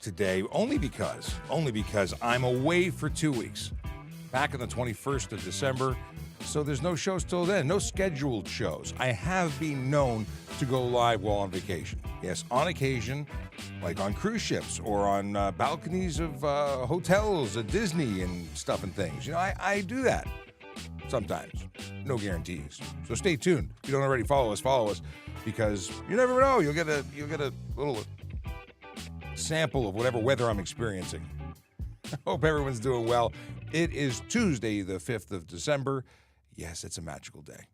today only because I'm away for 2 weeks. Back on the 21st of December, so there's no shows till then, no scheduled shows. I have been known to go live while on vacation. Yes, on occasion, like on cruise ships or on balconies of hotels at Disney and stuff and things. You know, I do that sometimes. No guarantees. So stay tuned. If you don't already follow us, because you never know. You'll get a little sample of whatever weather I'm experiencing. I hope everyone's doing well. It is Tuesday, the 5th of December. Yes, it's a magical day.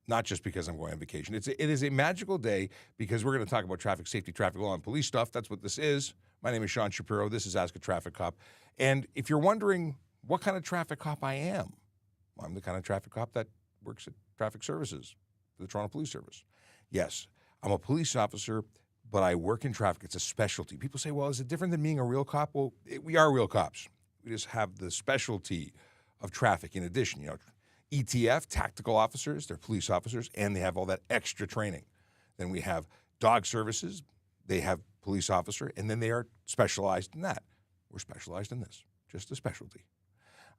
Not just because I'm going on vacation. It is a magical day because we're going to talk about traffic safety, traffic law, and police stuff. That's what this is. My name is Sean Shapiro. This is Ask a Traffic Cop. And if you're wondering what kind of traffic cop I am, I'm the kind of traffic cop that works at traffic services for the Toronto Police Service. Yes, I'm a police officer, but I work in traffic. It's a specialty. People say, well, is it different than being a real cop? Well, we are real cops. We just have the specialty of traffic in addition. You know, ETF, tactical officers, they're police officers, and they have all that extra training. Then we have dog services. They have police officer, and then they are specialized in that. We're specialized in this, just a specialty.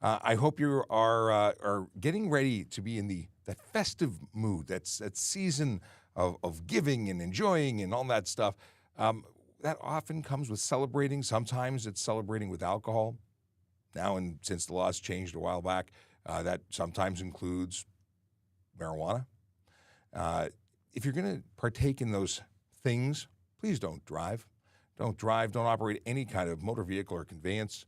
I hope you are getting ready to be in that festive mood, that season of giving and enjoying and all that stuff. That often comes with celebrating. Sometimes it's celebrating with alcohol. Now, and since the laws changed a while back, that sometimes includes marijuana. If you're going to partake in those things, please don't drive. Don't operate any kind of motor vehicle or conveyance.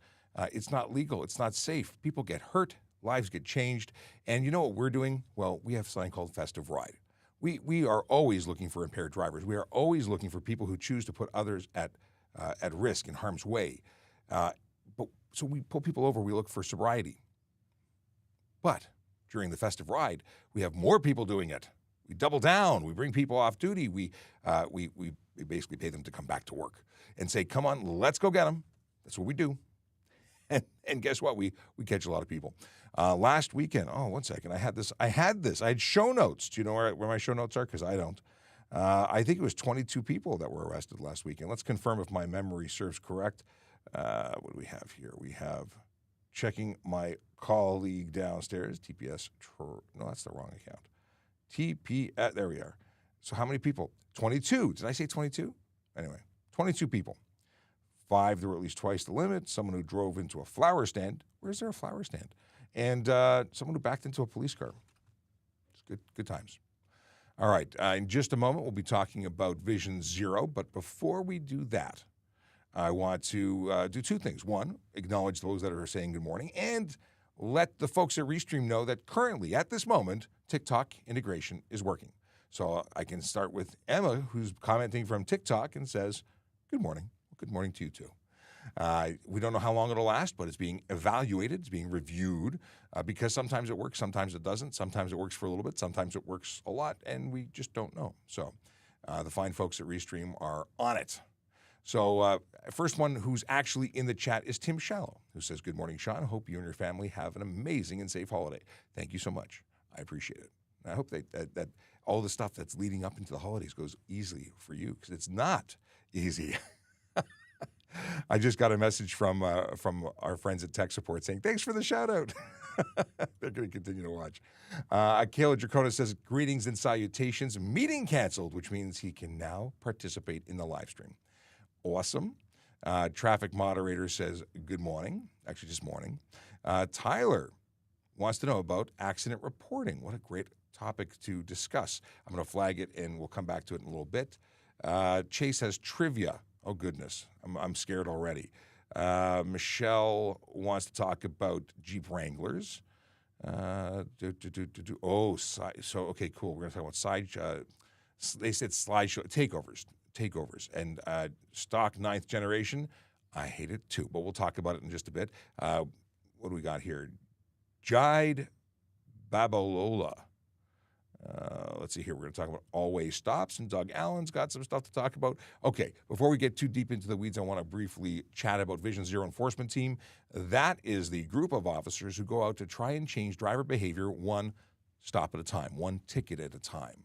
It's not legal. It's not safe. People get hurt. Lives get changed. And you know what we're doing? Well, we have something called Festive Ride. We are always looking for impaired drivers. We are always looking for people who choose to put others at risk in harm's way. So we pull people over. We look for sobriety. But during the Festive Ride, we have more people doing it. We double down. We bring people off duty. We basically pay them to come back to work and say, come on, let's go get them. That's what we do. And guess what? We catch a lot of people. Last weekend, one second. I had show notes. Do you know where my show notes are? Because I don't. I think it was 22 people that were arrested last weekend. Let's confirm if my memory serves correct. What do we have here? We have checking my colleague downstairs, TPS. No, that's the wrong account. TPS, there we are. So how many people? 22. Did I say 22? Anyway, 22 people. 5 that were at least twice the limit. Someone who drove into a flower stand. Where's there a flower stand? And someone who backed into a police car. It's good times. All right. In just a moment, we'll be talking about Vision Zero. But before we do that, I want to do two things. One, acknowledge those that are saying good morning and let the folks at Restream know that currently, at this moment, TikTok integration is working. So I can start with Emma, who's commenting from TikTok and says, good morning. Good morning to you, too. We don't know how long it'll last, but it's being evaluated. It's being reviewed because sometimes it works, sometimes it doesn't. Sometimes it works for a little bit, sometimes it works a lot, and we just don't know. So the fine folks at Restream are on it. So first one who's actually in the chat is Tim Shallow, who says, good morning, Sean. I hope you and your family have an amazing and safe holiday. Thank you so much. I appreciate it. And I hope that all the stuff that's leading up into the holidays goes easily for you, because it's not easy. I just got a message from our friends at Tech Support saying, thanks for the shout-out. They're going to continue to watch. Kayla Dracona says, greetings and salutations. Meeting canceled, which means he can now participate in the live stream. Awesome. Traffic moderator says, good morning. Actually, just morning. Tyler wants to know about accident reporting. What a great topic to discuss. I'm going to flag it, and we'll come back to it in a little bit. Chase has trivia. Oh, goodness. I'm scared already. Michelle wants to talk about Jeep Wranglers. Okay, cool. We're going to talk about they said slideshow, takeovers. And stock 9th generation, I hate it too, but we'll talk about it in just a bit. What do we got here? Jide Babalola. Let's see here. We're going to talk about Always Stops, and Doug Allen's got some stuff to talk about. Okay, before we get too deep into the weeds, I want to briefly chat about Vision Zero Enforcement Team. That is the group of officers who go out to try and change driver behavior one stop at a time, one ticket at a time.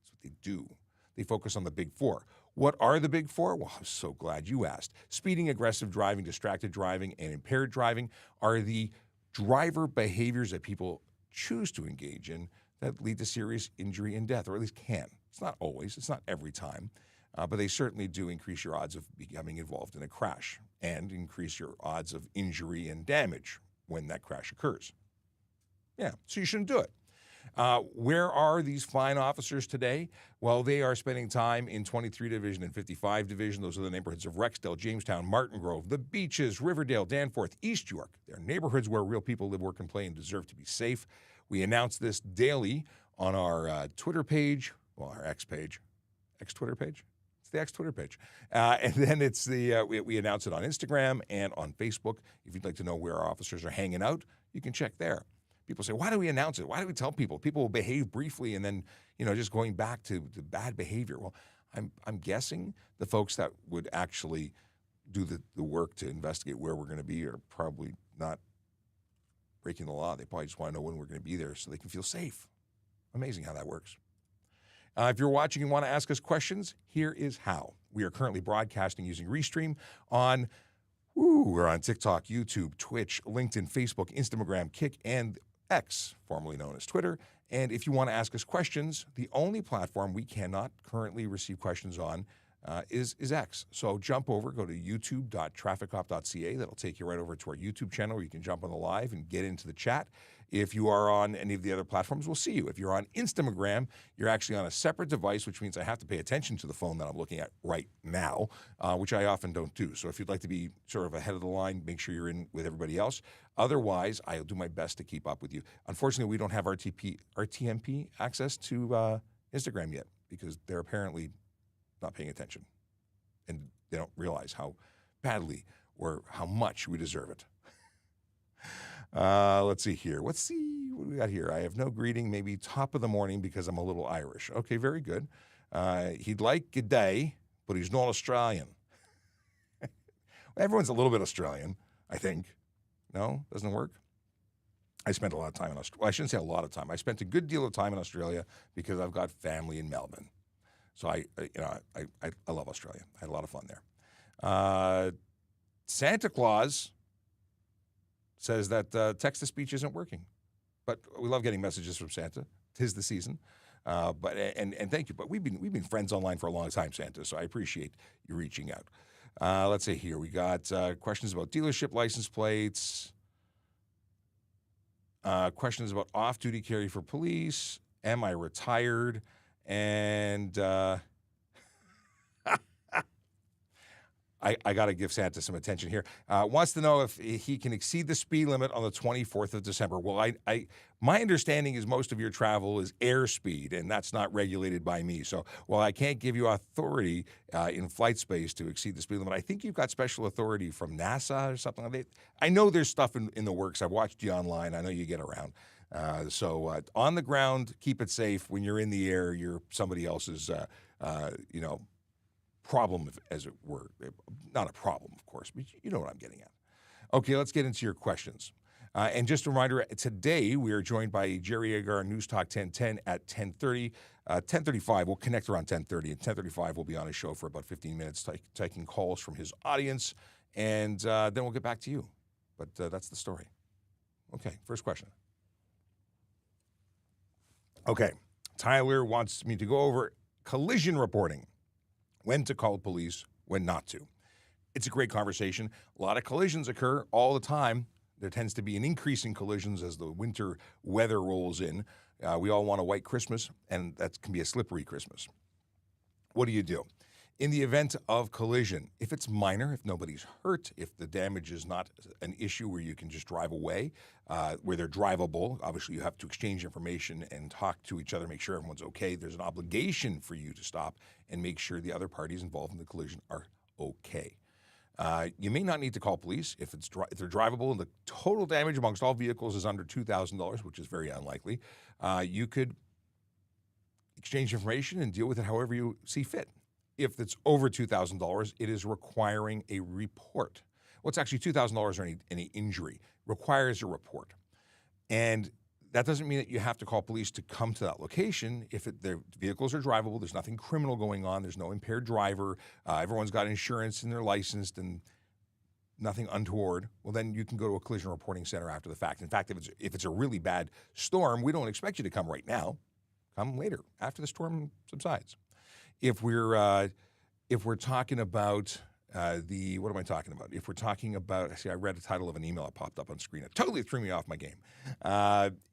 That's what they do. They focus on the big four. What are the big four? Well, I'm so glad you asked. Speeding, aggressive driving, distracted driving, and impaired driving are the driver behaviors that people choose to engage in that lead to serious injury and death, or at least can. It's not always, it's not every time, but they certainly do increase your odds of becoming involved in a crash and increase your odds of injury and damage when that crash occurs. Yeah, so you shouldn't do it. Where are these fine officers today? Well, they are spending time in 23 Division and 55 Division. Those are the neighborhoods of Rexdale, Jamestown, Martin Grove, the Beaches, Riverdale, Danforth, East York. They're neighborhoods where real people live, work, and play and deserve to be safe. We announce this daily on our Twitter page, well, our X page, X-Twitter page? It's the X-Twitter page. And then it's we announce it on Instagram and on Facebook. If you'd like to know where our officers are hanging out, you can check there. People say, why do we announce it? Why do we tell people? People will behave briefly and then, just going back to bad behavior. Well, I'm guessing the folks that would actually do the work to investigate where we're going to be are probably not breaking the law. They probably just want to know when we're going to be there so they can feel safe. Amazing how that works. If you're watching and want to ask us questions, here is how. We are currently broadcasting using Restream on, we're on TikTok, YouTube, Twitch, LinkedIn, Facebook, Instagram, Kick, and X, formerly known as Twitter. And if you want to ask us questions, the only platform we cannot currently receive questions on is X. So jump over, go to youtube.trafficcop.ca. That'll take you right over to our YouTube channel where you can jump on the live and get into the chat. If you are on any of the other platforms, we'll see you. If you're on Instagram, you're actually on a separate device, which means I have to pay attention to the phone that I'm looking at right now, which I often don't do. So if you'd like to be sort of ahead of the line, make sure you're in with everybody else. Otherwise, I'll do my best to keep up with you. Unfortunately, we don't have RTMP access to Instagram yet because they're apparently not paying attention. And they don't realize how badly or how much we deserve it. Let's see here. What do we got here? I have no greeting, maybe top of the morning because I'm a little Irish. Okay, very good. He'd like good day, but he's not Australian. Everyone's a little bit Australian, I think. No? Doesn't it work? I spent a lot of time in Australia. Well, I shouldn't say a lot of time. I spent a good deal of time in Australia because I've got family in Melbourne. So I love Australia. I had a lot of fun there. Santa Claus says that text-to-speech isn't working. But we love getting messages from Santa. 'Tis the season. But thank you. But we've been friends online for a long time, Santa, so I appreciate you reaching out. Let's see here. We got questions about dealership license plates, questions about off-duty carry for police, am I retired, and I got to give Santa some attention here. Wants to know if he can exceed the speed limit on the 24th of December. Well, my understanding is most of your travel is airspeed, and that's not regulated by me. So while I can't give you authority in flight space to exceed the speed limit, I think you've got special authority from NASA or something like that. I know there's stuff in the works. I've watched you online. I know you get around. So on the ground, keep it safe. When you're in the air, you're somebody else's, problem, as it were. Not a problem, of course, but you know what I'm getting at. Okay, let's get into your questions. And just a reminder, today we are joined by Jerry Agar, News Talk 1010 at 10:30. 10:35, we'll connect around 10:30. At 10:35, we'll be on his show for about 15 minutes, taking calls from his audience, and then we'll get back to you. But that's the story. Okay, first question. Okay, Tyler wants me to go over collision reporting. When to call police, when not to. It's a great conversation. A lot of collisions occur all the time. There tends to be an increase in collisions as the winter weather rolls in. We all want a white Christmas, and that can be a slippery Christmas. What do you do? In the event of collision, if it's minor, if nobody's hurt, if the damage is not an issue where you can just drive away, where they're drivable, obviously you have to exchange information and talk to each other, make sure everyone's okay. There's an obligation for you to stop and make sure the other parties involved in the collision are okay. You may not need to call police if they're drivable and the total damage amongst all vehicles is under $2,000, which is very unlikely. You could exchange information and deal with it however you see fit. If it's over $2,000, it is requiring a report. Well, it's actually $2,000 or any injury requires a report. And that doesn't mean that you have to call police to come to that location. If their vehicles are drivable, there's nothing criminal going on, there's no impaired driver, everyone's got insurance and they're licensed and nothing untoward, well, then you can go to a collision reporting center after the fact. In fact, if it's a really bad storm, we don't expect you to come right now. Come later, after the storm subsides. If we're talking about what am I talking about? If we're talking about, see, I read the title of an email that popped up on screen. It totally threw me off my game.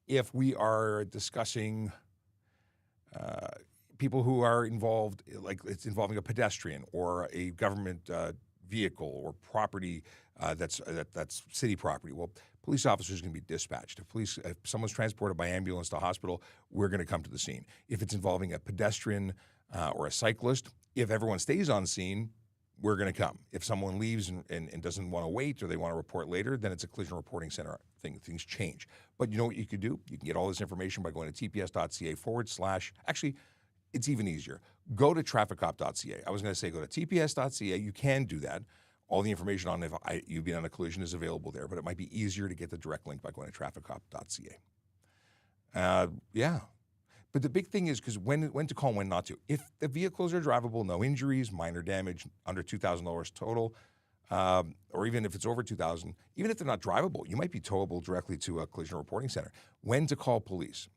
If we are discussing people who are involved, like it's involving a pedestrian or a government vehicle or property that's city property, well, police officers can be dispatched. If someone's transported by ambulance to hospital, we're going to come to the scene. If it's involving a pedestrian or a cyclist, if everyone stays on scene, we're going to come. If someone leaves and doesn't want to wait or they want to report later, then it's a collision reporting center thing. Things change. But you know what you could do? You can get all this information by going to tps.ca/. Actually, it's even easier. Go to trafficcop.ca. I was going to say go to tps.ca. You can do that. All the information on if you've been on a collision is available there, but it might be easier to get the direct link by going to trafficcop.ca. Yeah. But the big thing is because when to call and when not to. If the vehicles are drivable, no injuries, minor damage, under $2,000 total, or even if it's over $2,000, even if they're not drivable, you might be towable directly to a collision reporting center. When to call police.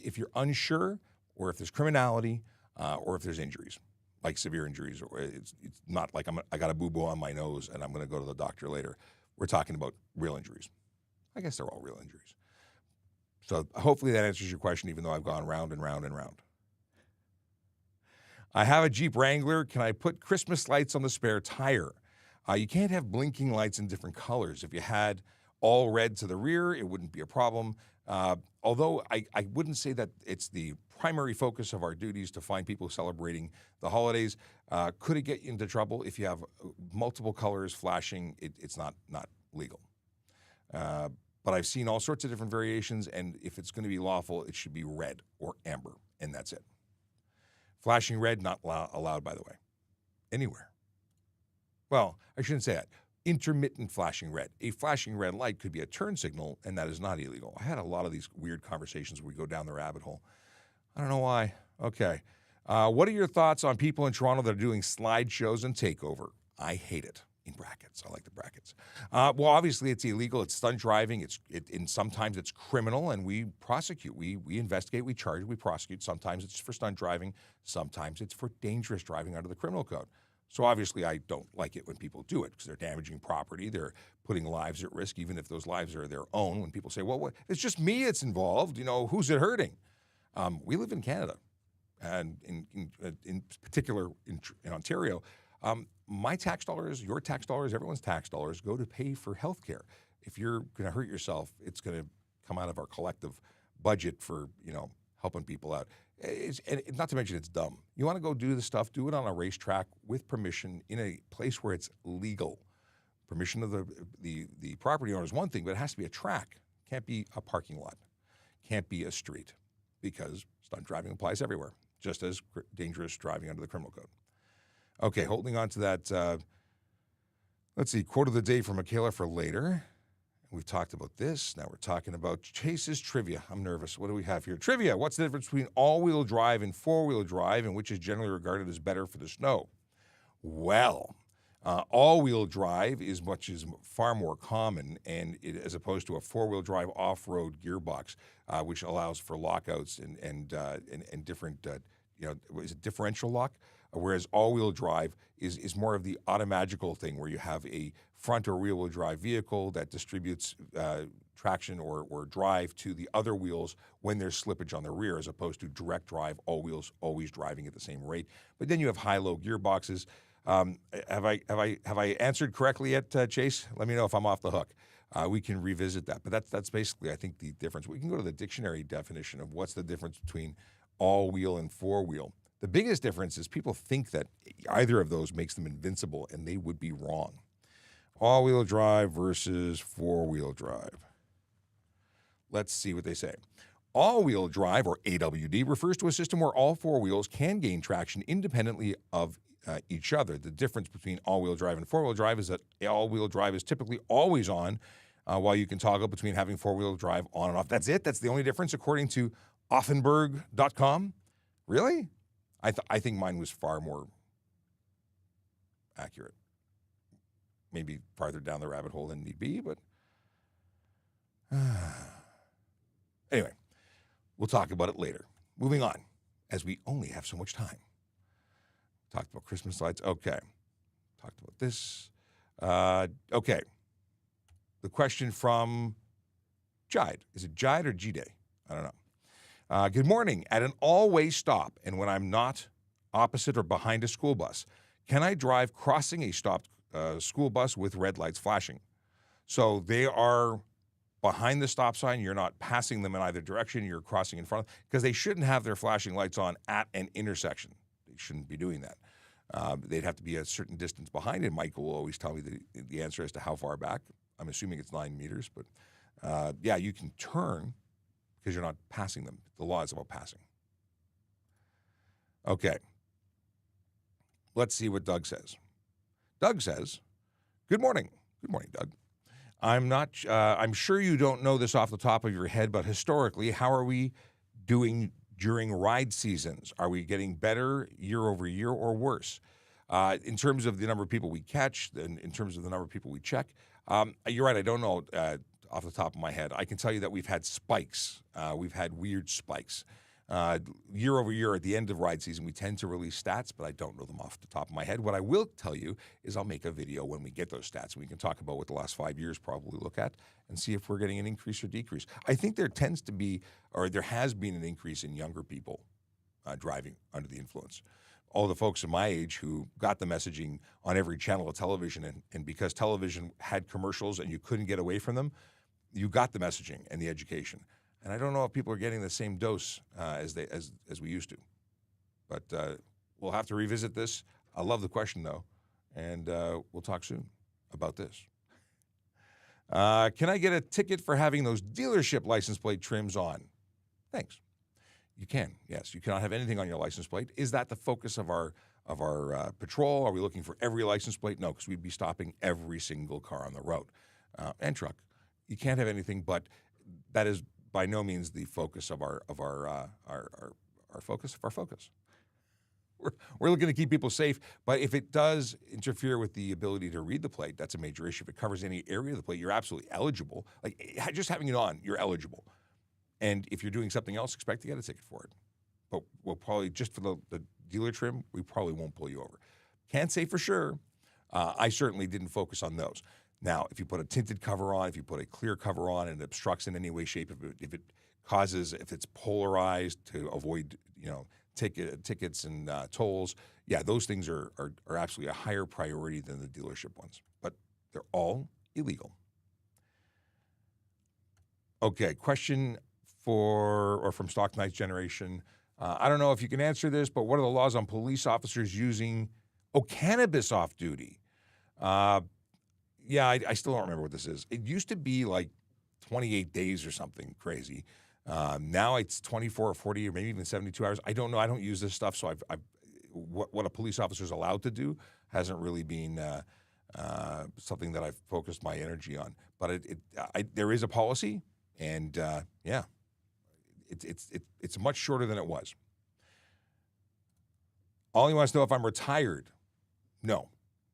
If you're unsure or if there's criminality or if there's injuries, like severe injuries, or it's not like I got a boo-boo on my nose and I'm going to go to the doctor later. We're talking about real injuries. I guess they're all real injuries. So hopefully that answers your question, even though I've gone round and round and round. I have a Jeep Wrangler. Can I put Christmas lights on the spare tire? You can't have blinking lights in different colors. If you had all red to the rear, it wouldn't be a problem. Although I wouldn't say that it's the primary focus of our duties to find people celebrating the holidays. Could it get you into trouble if you have multiple colors flashing? It's not legal. But I've seen all sorts of different variations, and if it's going to be lawful, it should be red or amber, and that's it. Flashing red, not allowed, by the way, anywhere. Well, I shouldn't say that. Intermittent flashing red. A flashing red light could be a turn signal, and that is not illegal. I had a lot of these weird conversations where we go down the rabbit hole. I don't know why. Okay. What are your thoughts on people in Toronto that are doing slideshows and takeover? I hate it. In brackets. I like the brackets. Well, obviously, it's illegal. It's stunt driving. And sometimes it's criminal, and we prosecute. We investigate. We charge. We prosecute. Sometimes it's for stunt driving. Sometimes it's for dangerous driving under the criminal code. So obviously, I don't like it when people do it because they're damaging property. They're putting lives at risk, even if those lives are their own. When people say, well, it's just me that's involved, who's it hurting? We live in Canada, and in particular in Ontario, my tax dollars, your tax dollars, everyone's tax dollars go to pay for health care. If you're going to hurt yourself, it's going to come out of our collective budget for, helping people out. And not to mention it's dumb. You want to go do this stuff, do it on a racetrack with permission in a place where it's legal. Permission of the property owner is one thing, but it has to be a track. Can't be a parking lot. Can't be a street because stunt driving applies everywhere, just as dangerous driving under the criminal code. Okay, holding on to that, let's see, quote of the day from Michaela for later. We've talked about this. Now we're talking about Chase's trivia. I'm nervous. What do we have here? Trivia. What's the difference between all-wheel drive and four-wheel drive, and which is generally regarded as better for the snow? Well, all-wheel drive is far more common, and as opposed to a four-wheel drive off-road gearbox, which allows for lockouts and different, is it differential lock? Whereas all-wheel drive is more of the automagical thing where you have a front or rear-wheel drive vehicle that distributes traction or drive to the other wheels when there's slippage on the rear, as opposed to direct drive, all wheels always driving at the same rate. But then you have high-low gearboxes. Have I answered correctly yet, Chase? Let me know if I'm off the hook. We can revisit that. But that's basically, I think, the difference. We can go to the dictionary definition of what's the difference between all-wheel and four-wheel. The biggest difference is people think that either of those makes them invincible, and they would be wrong. All-wheel drive versus four-wheel drive. Let's see what they say. All-wheel drive, or AWD, refers to a system where all four wheels can gain traction independently of each other. The difference between all-wheel drive and four-wheel drive is that all-wheel drive is typically always on, while you can toggle between having four-wheel drive on and off. That's it? That's the only difference according to Offenberg.com? Really? I think mine was far more accurate. Maybe farther down the rabbit hole than need be, but anyway, we'll talk about it later. Moving on, as we only have so much time. Talked about Christmas lights. Okay. Talked about this. Okay. The question from Jide. Is it Jide or G-Day? I don't know. Good morning. At an all-way stop, and when I'm not opposite or behind a school bus, can I drive crossing a stopped school bus with red lights flashing? So they are behind the stop sign. You're not passing them in either direction. You're crossing in front of them, because they shouldn't have their flashing lights on at an intersection. They shouldn't be doing that. They'd have to be a certain distance behind, and Michael will always tell me the answer as to how far back. I'm assuming it's 9 meters, but yeah, you can turn because you're not passing them. The law is about passing. Okay. Let's see what Doug says. Doug says, good morning. Good morning, Doug. I'm sure you don't know this off the top of your head, but historically, how are we doing during ride seasons? Are we getting better year over year or worse? In terms of the number of people we catch, in terms of the number of people we check, you're right, I don't know off the top of my head. I can tell you that we've had spikes. We've had weird spikes. Year over year at the end of ride season, we tend to release stats, but I don't know them off the top of my head. What I will tell you is I'll make a video when we get those stats. We can talk about what the last 5 years probably look at and see if we're getting an increase or decrease. I think there tends to be, or there has been an increase in younger people driving under the influence. All the folks in my age who got the messaging on every channel of television, and because television had commercials and you couldn't get away from them, you got the messaging and the education. And I don't know if people are getting the same dose as we used to. But we'll have to revisit this. I love the question, though, and we'll talk soon about this. Can I get a ticket for having those dealership license plate trims on? Thanks. You can, yes. You cannot have anything on your license plate. Is that the focus of our patrol? Are we looking for every license plate? No, because we'd be stopping every single car on the road and truck. You can't have anything, but that is by no means the focus of our focus. We're looking to keep people safe, but if it does interfere with the ability to read the plate, that's a major issue. If it covers any area of the plate, you're absolutely eligible. Like just having it on, you're eligible. And if you're doing something else, expect to get a ticket for it. But we'll probably, just for the dealer trim, we probably won't pull you over. Can't say for sure. I certainly didn't focus on those. Now, if you put a tinted cover on, if you put a clear cover on and it obstructs in any way, shape, if it's polarized to avoid, tickets and tolls, yeah, those things are absolutely a higher priority than the dealership ones. But they're all illegal. Okay, question from Stock Knight's Generation. I don't know if you can answer this, but what are the laws on police officers using cannabis off duty? Yeah, I still don't remember what this is. It used to be like 28 days or something crazy. Now it's 24 or 40 or maybe even 72 hours. I don't know. I don't use this stuff, so what a police officer is allowed to do hasn't really been something that I've focused my energy on. But there is a policy, and yeah, it's much shorter than it was. All he wants to know if I'm retired. No,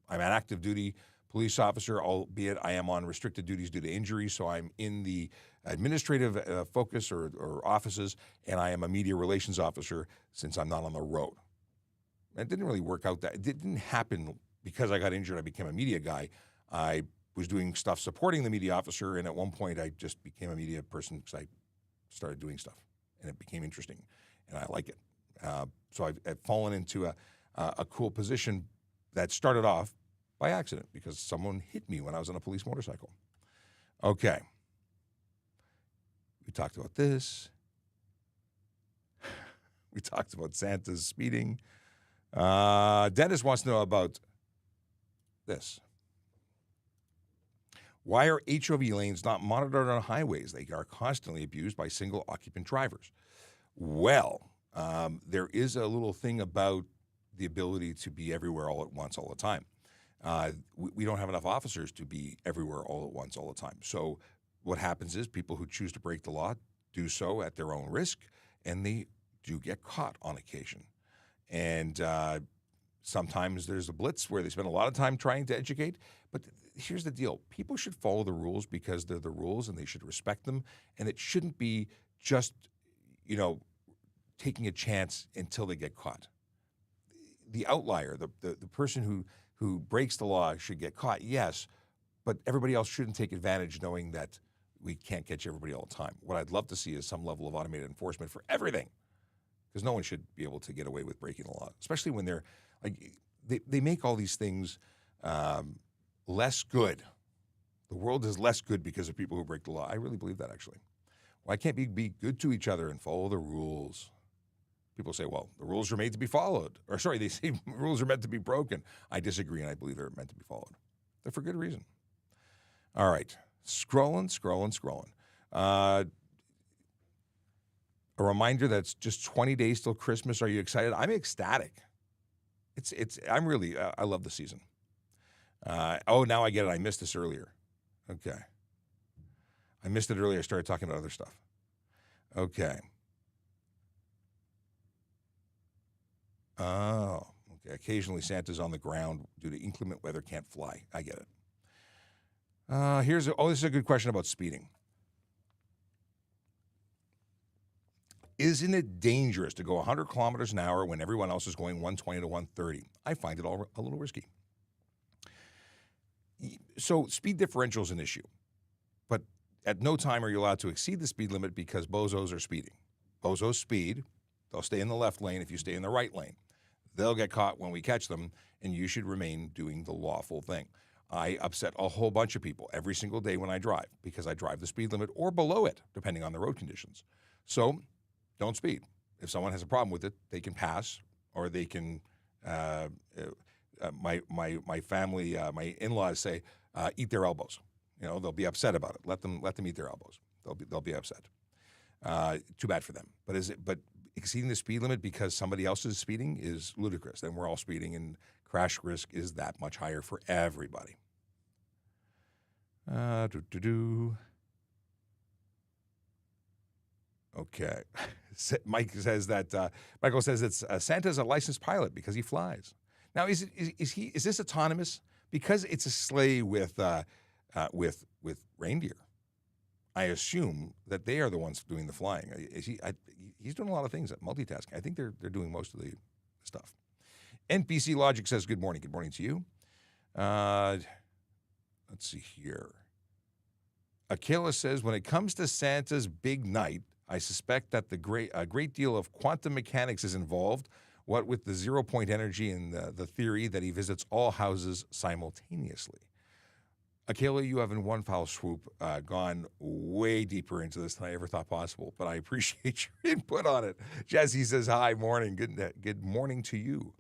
I'm an active duty police officer, albeit I am on restricted duties due to injury, so I'm in the administrative focus or offices, and I am a media relations officer since I'm not on the road. It didn't really work out. It didn't happen because I got injured. I became a media guy. I was doing stuff supporting the media officer, and at one point I just became a media person because I started doing stuff, and it became interesting, and I like it. So I've fallen into a cool position that started off by accident because someone hit me when I was on a police motorcycle. Okay. We talked about this. We talked about Santa's speeding. Dennis wants to know about this. Why are HOV lanes not monitored on highways? They are constantly abused by single-occupant drivers. Well, there is a little thing about the ability to be everywhere all at once all the time. We don't have enough officers to be everywhere all at once, all the time. So what happens is people who choose to break the law do so at their own risk, and they do get caught on occasion. And sometimes there's a blitz where they spend a lot of time trying to educate. But here's the deal. People should follow the rules because they're the rules, and they should respect them. And it shouldn't be just, taking a chance until they get caught. The outlier, the person who breaks the law should get caught, yes, but everybody else shouldn't take advantage knowing that we can't catch everybody all the time. What I'd love to see is some level of automated enforcement for everything, because no one should be able to get away with breaking the law, especially when they're they make all these things less good. The world is less good because of people who break the law. I really believe that, actually. Why can't we be good to each other and follow the rules? People say, well, the rules are made to be followed. Or sorry, they say rules are meant to be broken. I disagree, and I believe they're meant to be followed. They're for good reason. All right. Scrolling. A reminder that it's just 20 days till Christmas. Are you excited? I'm ecstatic. I love the season. Now I get it. I missed this earlier. Okay. I missed it earlier. I started talking about other stuff. Okay. Oh, okay. Occasionally Santa's on the ground due to inclement weather, can't fly. I get it. This is a good question about speeding. Isn't it dangerous to go 100 kilometers an hour when everyone else is going 120 to 130? I find it all a little risky. So speed differential is an issue, but at no time are you allowed to exceed the speed limit because bozos are speeding. Bozos speed. They'll stay in the left lane if you stay in the right lane. They'll get caught when we catch them, and you should remain doing the lawful thing. I upset a whole bunch of people every single day when I drive because I drive the speed limit or below it, depending on the road conditions. So don't speed. If someone has a problem with it, they can pass, or they can. My family, my in-laws say, eat their elbows. They'll be upset about it. Let them eat their elbows. They'll be upset. Too bad for them. But exceeding the speed limit because somebody else is speeding is ludicrous. Then we're all speeding, and crash risk is that much higher for everybody. Okay. Michael says it's Santa's a licensed pilot because he flies. Now, is this autonomous? Because it's a sleigh with reindeer. I assume that they are the ones doing the flying. He's doing a lot of things at multitasking. I think they're doing most of the stuff. NPC Logic says, good morning. Good morning to you. Let's see here. Akela says, when it comes to Santa's big night, I suspect that a great deal of quantum mechanics is involved, what with the 0-point energy and the theory that he visits all houses simultaneously. Akela, you have in one foul swoop gone way deeper into this than I ever thought possible, but I appreciate your input on it. Jesse says, hi, morning. Good morning to you.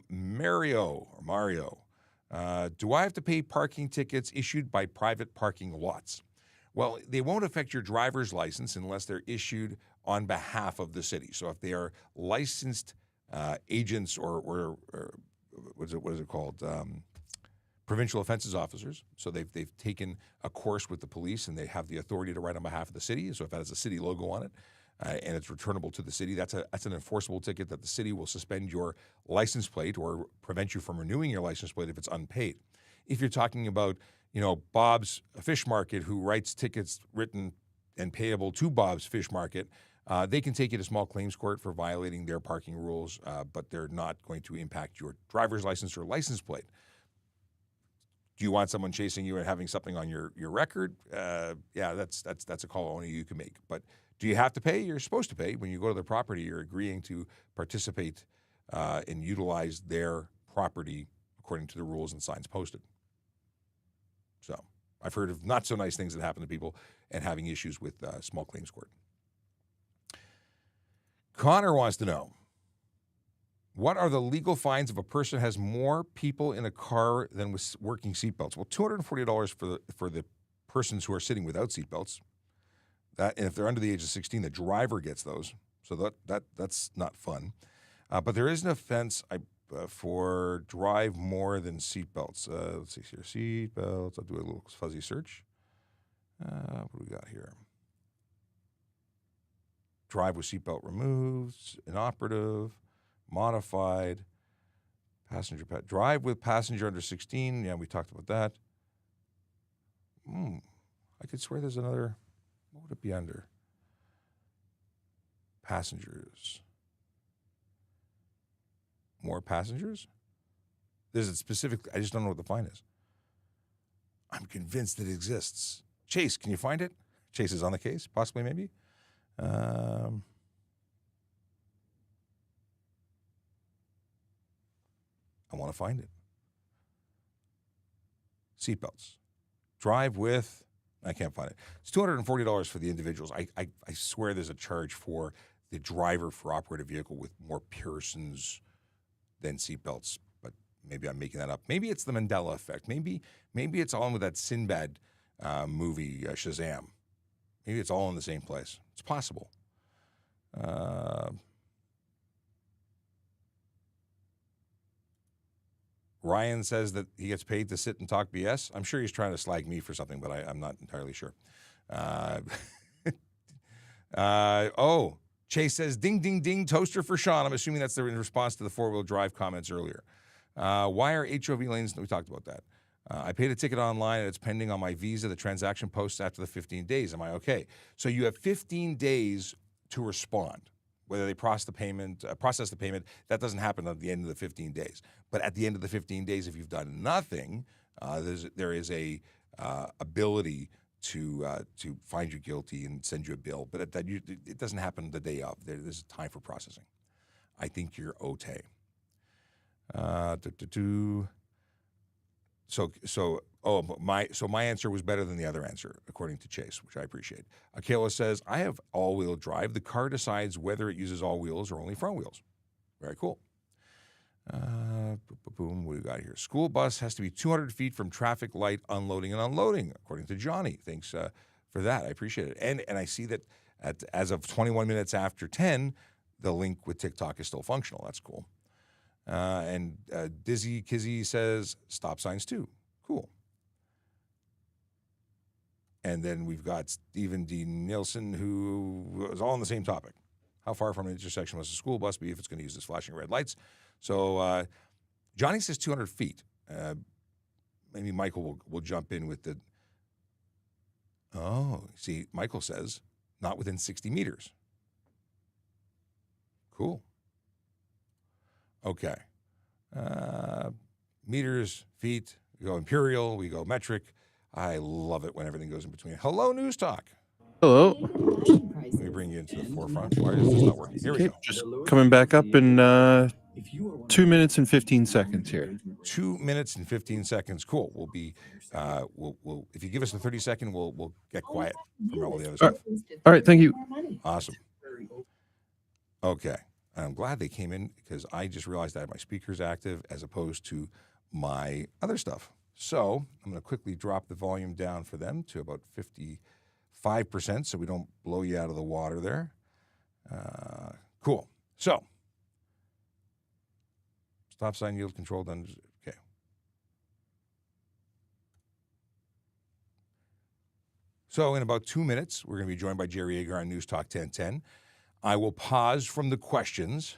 Mario, do I have to pay parking tickets issued by private parking lots? Well, they won't affect your driver's license unless they're issued on behalf of the city. So if they are licensed agents or what is it called? Provincial offenses officers. So they've taken a course with the police and they have the authority to write on behalf of the city. So if that has a city logo on it and it's returnable to the city, that's an enforceable ticket that the city will suspend your license plate or prevent you from renewing your license plate if it's unpaid. If you're talking about, Bob's Fish Market, who writes tickets written and payable to Bob's Fish Market, they can take you to small claims court for violating their parking rules, but they're not going to impact your driver's license or license plate. Do you want someone chasing you and having something on your record? Yeah, that's a call only you can make. But do you have to pay? You're supposed to pay. When you go to their property, you're agreeing to participate and utilize their property according to the rules and signs posted. So I've heard of not so nice things that happen to people and having issues with small claims court. Connor wants to know, what are the legal fines if a person has more people in a car than with working seatbelts? Well, $240 for the persons who are sitting without seatbelts. And if they're under the age of 16, the driver gets those. So that's not fun. But there is an offense. for drive more than seatbelts. Let's see here. Seatbelts. I'll do a little fuzzy search. What do we got here? Drive with seatbelt removed, inoperative, modified, passenger pet. Drive with passenger under 16. Yeah, we talked about that. I could swear there's another. What would it be under? Passengers. More passengers? There's a specific. I just don't know what the fine is. I'm convinced it exists. Chase, can you find it? Chase is on the case, possibly, maybe. I want to find it. Seatbelts. Drive with. I can't find it. It's $240 for the individuals. I swear there's a charge for the driver for operated vehicle with more persons than seatbelts, but maybe I'm making that up. Maybe it's the Mandela effect. Maybe it's all in with that Sinbad movie, Shazam. Maybe it's all in the same place. It's possible. Ryan says that he gets paid to sit and talk BS. I'm sure he's trying to slag me for something, but I'm not entirely sure. Chase says, ding, ding, ding, toaster for Sean. I'm assuming that's in response to the four-wheel drive comments earlier. Why are HOV lanes? We talked about that. I paid a ticket online, and it's pending on my visa. The transaction posts after the 15 days. Am I okay? So you have 15 days to respond. Whether they process the payment, that doesn't happen at the end of the 15 days. But at the end of the 15 days, if you've done nothing, there is a ability to find you guilty and send you a bill. But it doesn't happen the day of. There's time for processing. I think you're okay. So my answer was better than the other answer, according to Chase, which I appreciate. Akela says, I have all-wheel drive. The car decides whether it uses all wheels or only front wheels. Very cool. Boom, what do we got here? School bus has to be 200 feet from traffic light unloading and unloading, according to Johnny. Thanks for that. I appreciate it. And I see that as of 21 minutes after 10, the link with TikTok is still functional. That's cool. And Dizzy Kizzy says, stop signs too. Cool. And then we've got Stephen D. Nielsen, who is all on the same topic. How far from an intersection must a school bus be if it's going to use this flashing red lights? So Johnny says 200 feet. Maybe Michael will jump in with the... Oh, see, Michael says not within 60 meters. Cool. Okay. Meters, feet, we go imperial, we go metric. I love it when everything goes in between. Hello, News Talk. Hello. Let me bring you into the forefront. Why is this not working? Here we go. Just coming back up in 2 minutes and 15 seconds here. 2 minutes and 15 seconds. Cool. We'll be, we'll if you give us the 30-second, we'll get quiet from all the other stuff. All right. Thank you. Awesome. Okay. I'm glad they came in because I just realized I had my speakers active as opposed to my other stuff. So I'm going to quickly drop the volume down for them to about 55% so we don't blow you out of the water there. Cool. So stop sign, yield control done. Okay. So in about 2 minutes, we're going to be joined by Jerry Agar on News Talk 1010. I will pause from the questions,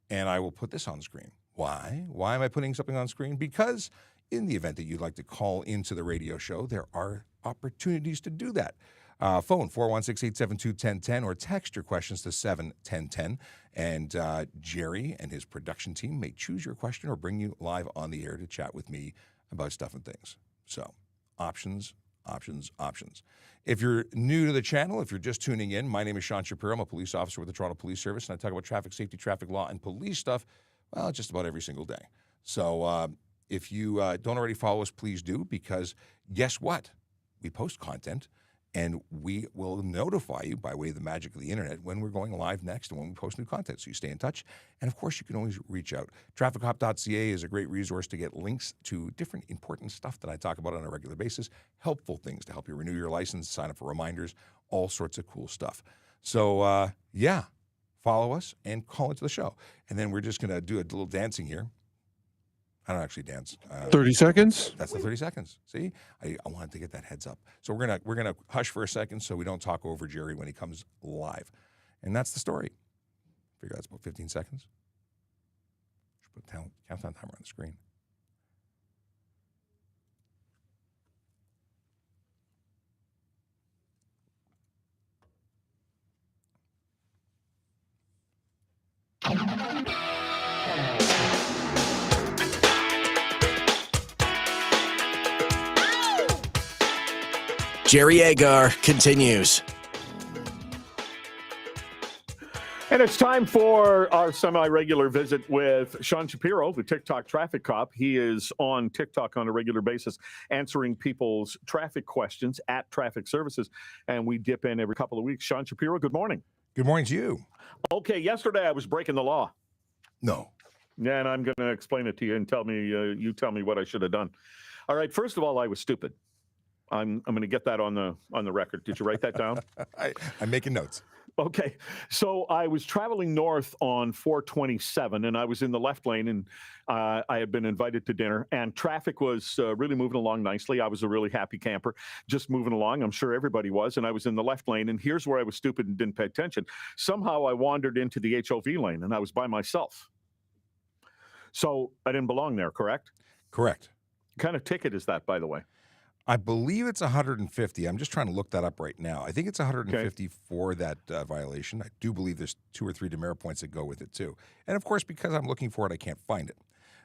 and I will put this on screen. Why? Why am I putting something on screen? Because in the event that you'd like to call into the radio show, there are opportunities to do that. Phone 416-872-1010 or text your questions to 71010. And Jerry and his production team may choose your question or bring you live on the air to chat with me about stuff and things. So options. If you're new to the channel, if you're just tuning in, my name is Sean Shapiro. I'm a police officer with the Toronto Police Service, and I talk about traffic safety, traffic law, and police stuff, well, just about every single day. So if you don't already follow us, please do, because guess what? We post content, and we will notify you by way of the magic of the internet when we're going live next and when we post new content. So you stay in touch. And, of course, you can always reach out. TrafficHop.ca is a great resource to get links to different important stuff that I talk about on a regular basis, helpful things to help you renew your license, sign up for reminders, all sorts of cool stuff. So, follow us, and call into the show. And then we're just going to do a little dancing here. I don't actually dance. 30 seconds? That's the 30 seconds. See, I wanted to get that heads up. So we're gonna hush for a second so we don't talk over Jerry when he comes live, and that's the story. Figure that's about 15 seconds. Should put a countdown timer on the screen. Jerry Agar continues. And it's time for our semi-regular visit with Sean Shapiro, the TikTok traffic cop. He is on TikTok on a regular basis, answering people's traffic questions at Traffic Services. And we dip in every couple of weeks. Sean Shapiro, good morning. Good morning to you. Okay, yesterday I was breaking the law. No. Yeah, and I'm going to explain it to you and you tell me what I should have done. All right, first of all, I was stupid. I'm going to get that on the record. Did you write that down? I'm making notes. Okay, so I was traveling north on 427, and I was in the left lane, and I had been invited to dinner, and traffic was really moving along nicely. I was a really happy camper, just moving along. I'm sure everybody was, and I was in the left lane, and here's where I was stupid and didn't pay attention. Somehow I wandered into the HOV lane, and I was by myself. So I didn't belong there, correct? Correct. What kind of ticket is that, by the way? I believe it's 150. I'm just trying to look that up right now. I think it's 150 for that violation. I do believe there's 2 or 3 demerit points that go with it too. And of course, because I'm looking for it, I can't find it.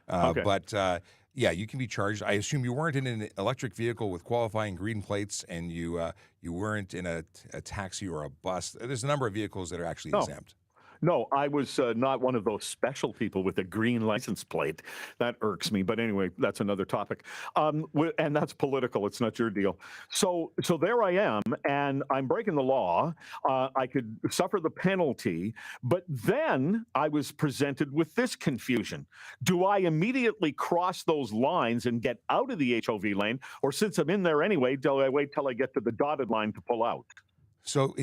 But yeah, you can be charged. I assume you weren't in an electric vehicle with qualifying green plates, and you weren't in a taxi or a bus. There's a number of vehicles that are actually exempt. No, I was not one of those special people with a green license plate. That irks me. But anyway, that's another topic. And that's political. It's not your deal. So there I am, and I'm breaking the law. I could suffer the penalty. But then I was presented with this confusion. Do I immediately cross those lines and get out of the HOV lane? Or since I'm in there anyway, do I wait till I get to the dotted line to pull out? So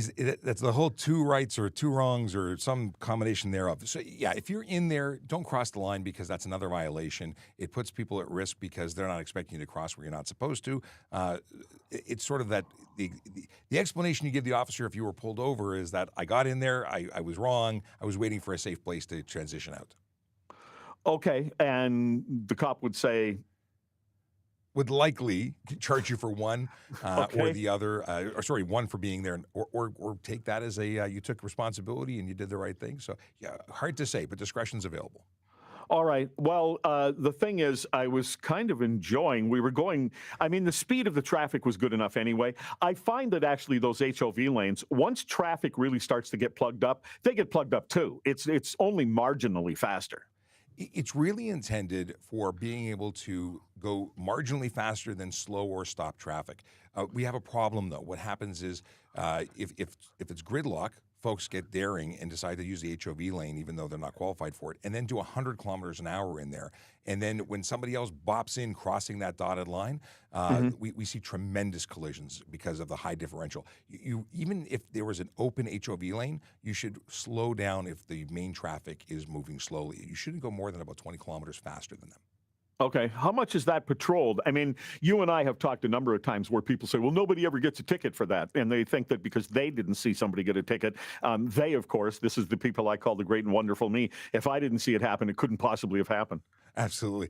that's the whole 2 rights or 2 wrongs or some combination thereof. So yeah, if you're in there, don't cross the line because that's another violation. It puts people at risk because they're not expecting you to cross where you're not supposed to. It's sort of that the explanation you give the officer if you were pulled over is that I got in there, I was wrong, I was waiting for a safe place to transition out. Okay, and the cop would say, would likely charge you for one or the other, one for being there, or take that as you took responsibility and you did the right thing. So yeah, hard to say, but discretion's available. All right. Well, the thing is, I was kind of enjoying, the speed of the traffic was good enough anyway. I find that actually those HOV lanes, once traffic really starts to get plugged up, they get plugged up too. It's only marginally faster. It's really intended for being able to go marginally faster than slow or stop traffic. We have a problem, though. What happens is if it's gridlock, folks get daring and decide to use the HOV lane even though they're not qualified for it, and then do 100 kilometers an hour in there. And then when somebody else bops in crossing that dotted line, we see tremendous collisions because of the high differential. You even if there was an open HOV lane, you should slow down if the main traffic is moving slowly. You shouldn't go more than about 20 kilometers faster than them. Okay. How much is that patrolled? I mean, you and I have talked a number of times where people say, well, nobody ever gets a ticket for that. And they think that because they didn't see somebody get a ticket, they, of course, this is the people I call the great and wonderful me. If I didn't see it happen, it couldn't possibly have happened. Absolutely.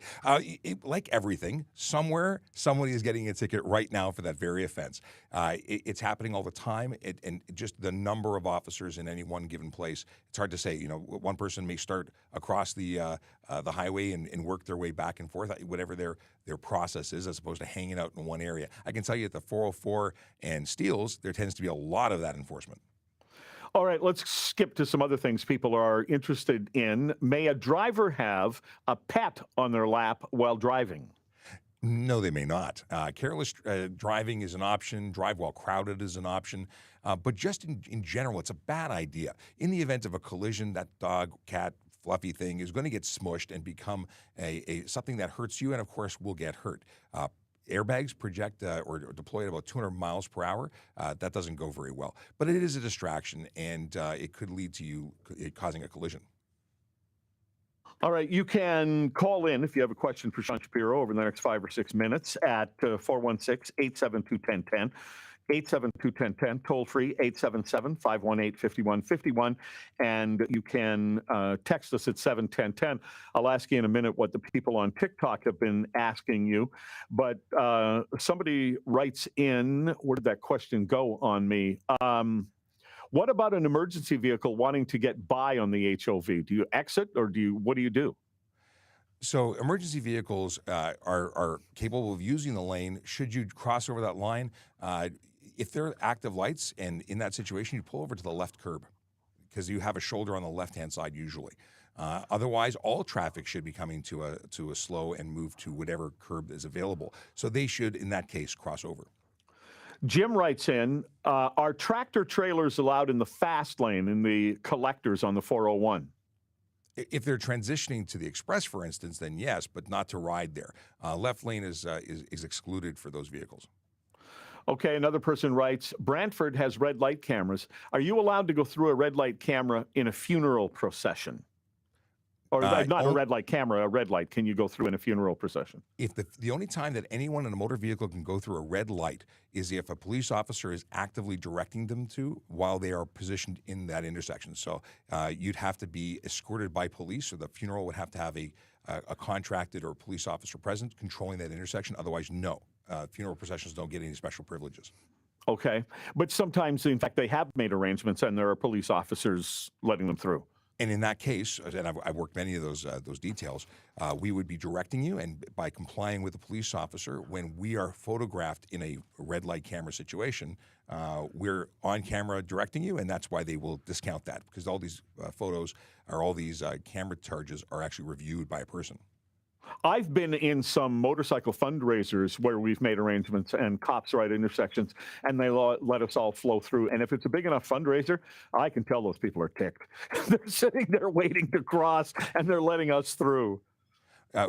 Like everything, somewhere, somebody is getting a ticket right now for that very offense. It's happening all the time, and just the number of officers in any one given place, it's hard to say. You know, one person may start across the highway and work their way back and forth, whatever their process is, as opposed to hanging out in one area. I can tell you at the 404 and Steeles, there tends to be a lot of that enforcement. All right, let's skip to some other things people are interested in. May a driver have a pet on their lap while driving? No, they may not. Careless driving is an option. Drive while crowded is an option. But just in general, it's a bad idea. In the event of a collision, that dog, cat, fluffy thing is going to get smushed and become something that hurts you and, of course, will get hurt. airbags project or deploy at about 200 miles per hour. That doesn't go very well. But it is a distraction, and it could lead to you causing a collision. All right, you can call in if you have a question for Sean Shapiro over the next 5 or 6 minutes at 416-872-1010. 872-1010, toll free, 877-518-5151. And you can text us at 71010. I'll ask you in a minute what the people on TikTok have been asking you. But somebody writes in, where did that question go on me? What about an emergency vehicle wanting to get by on the HOV? Do you exit or what do you do? So emergency vehicles are capable of using the lane should you cross over that line. If there are active lights and in that situation, you pull over to the left curb because you have a shoulder on the left-hand side usually. Otherwise, all traffic should be coming to a slow and move to whatever curb is available. So they should, in that case, cross over. Jim writes in, are tractor trailers allowed in the fast lane in the collectors on the 401? If they're transitioning to the express, for instance, then yes, but not to ride there. Left lane is excluded for those vehicles. Okay, another person writes, Brantford has red light cameras. Are you allowed to go through a red light camera in a funeral procession? Or not a red light camera, a red light. Can you go through in a funeral procession? If the only time that anyone in a motor vehicle can go through a red light is if a police officer is actively directing them to while they are positioned in that intersection. So you'd have to be escorted by police, or the funeral would have to have a contracted or police officer present controlling that intersection. Otherwise, no. Funeral processions don't get any special privileges. Okay. But sometimes, in fact, they have made arrangements and there are police officers letting them through. And in that case, and I've worked many of those details, we would be directing you, and by complying with the police officer, when we are photographed in a red light camera situation, we're on camera directing you, and that's why they will discount that, because all these photos or all these camera charges are actually reviewed by a person. I've been in some motorcycle fundraisers where we've made arrangements and cops are at intersections and they let us all flow through. And if it's a big enough fundraiser, I can tell those people are ticked. They're sitting there waiting to cross and they're letting us through.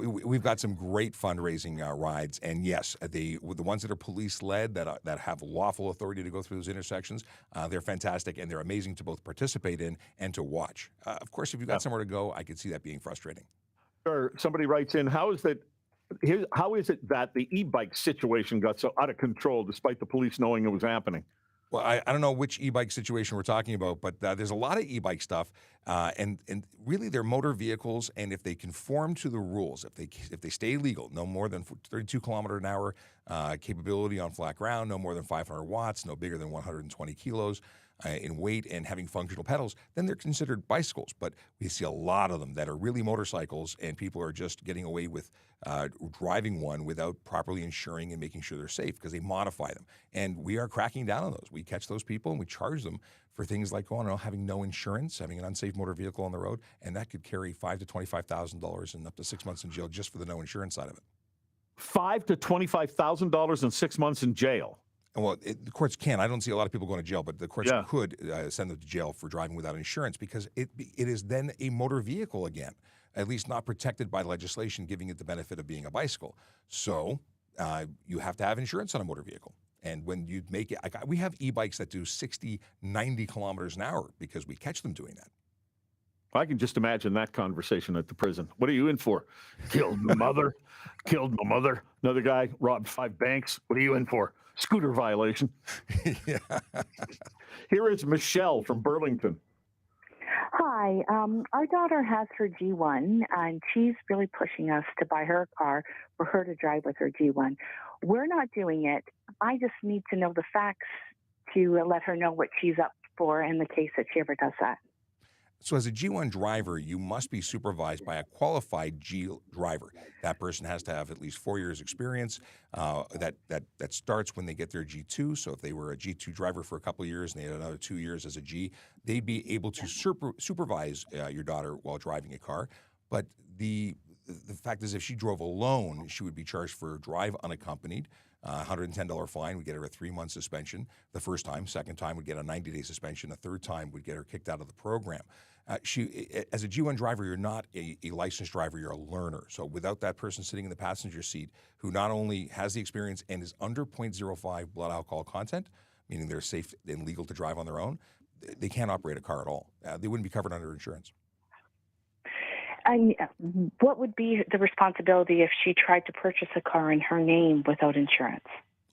We've got some great fundraising rides, and yes, the ones that are police-led, that have lawful authority to go through those intersections, they're fantastic, and they're amazing to both participate in and to watch. Of course, if you've got somewhere to go, I could see that being frustrating. Sure. Somebody writes in, how is it that the e-bike situation got so out of control despite the police knowing it was happening? Well, I don't know which e-bike situation we're talking about, but there's a lot of e-bike stuff, and really they're motor vehicles, and if they conform to the rules, if they stay legal, no more than 32 kilometer an hour capability on flat ground, no more than 500 watts, no bigger than 120 kilos in weight, and having functional pedals, then they're considered bicycles. But we see a lot of them that are really motorcycles, and people are just getting away with driving one without properly insuring and making sure they're safe because they modify them. And we are cracking down on those. We catch those people and we charge them for things like having no insurance, having an unsafe motor vehicle on the road, and that could carry $5,000 to $25,000 and up to 6 months in jail just for the no insurance side of it. $5,000 to $25,000 and 6 months in jail. Well, the courts can. I don't see a lot of people going to jail, but the courts could send them to jail for driving without insurance because it is then a motor vehicle again, at least not protected by legislation giving it the benefit of being a bicycle. So you have to have insurance on a motor vehicle. And when you make it, we have e-bikes that do 60, 90 kilometers an hour because we catch them doing that. I can just imagine that conversation at the prison. What are you in for? Killed my mother. Killed my mother. Another guy robbed 5 banks. What are you in for? Scooter violation. Yeah. Here is Michelle from Burlington. Hi. Our daughter has her G1, and she's really pushing us to buy her a car for her to drive with her G1. We're not doing it. I just need to know the facts to let her know what she's up for in the case that she ever does that. So as a G1 driver, you must be supervised by a qualified G driver. That person has to have at least 4 years experience. That starts when they get their G2. So if they were a G2 driver for a couple of years and they had another 2 years as a G, they'd be able to supervise your daughter while driving a car. But the the fact is, if she drove alone, she would be charged for drive unaccompanied. $110 fine would get her a 3-month suspension the first time. Second time would get a 90-day suspension. A third time would get her kicked out of the program. As a G1 driver, you're not a licensed driver, you're a learner. So without that person sitting in the passenger seat who not only has the experience and is under 0.05 blood alcohol content, meaning they're safe and legal to drive on their own, they can't operate a car at all. They wouldn't be covered under insurance. And what would be the responsibility if she tried to purchase a car in her name without insurance?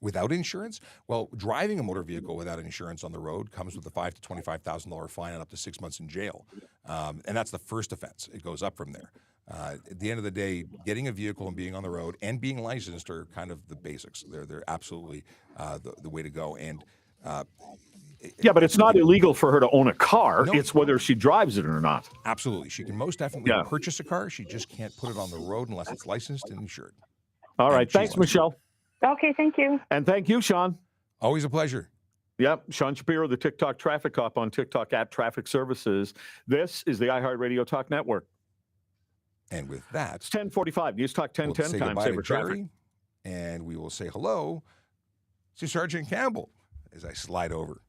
Without insurance? Well, driving a motor vehicle without insurance on the road comes with a $5,000 to $25,000 fine and up to 6 months in jail. And that's the first offense. It goes up from there. At the end of the day, getting a vehicle and being on the road and being licensed are kind of the basics. They're absolutely the way to go. And yeah, but it's not illegal for her to own a car. No. It's whether she drives it or not. Absolutely. She can most definitely purchase a car. She just can't put it on the road unless it's licensed and insured. All right. Thanks, Michelle. Okay, thank you. And thank you, Sean. Always a pleasure. Yep. Sean Shapiro, the TikTok traffic cop on TikTok at Traffic Services. This is the iHeartRadio Talk Network. And with that, It's 10:45. News Talk 10:10 we'll say time goodbye saver to traffic. Jerry, and we will say hello to Sergeant Campbell as I slide over.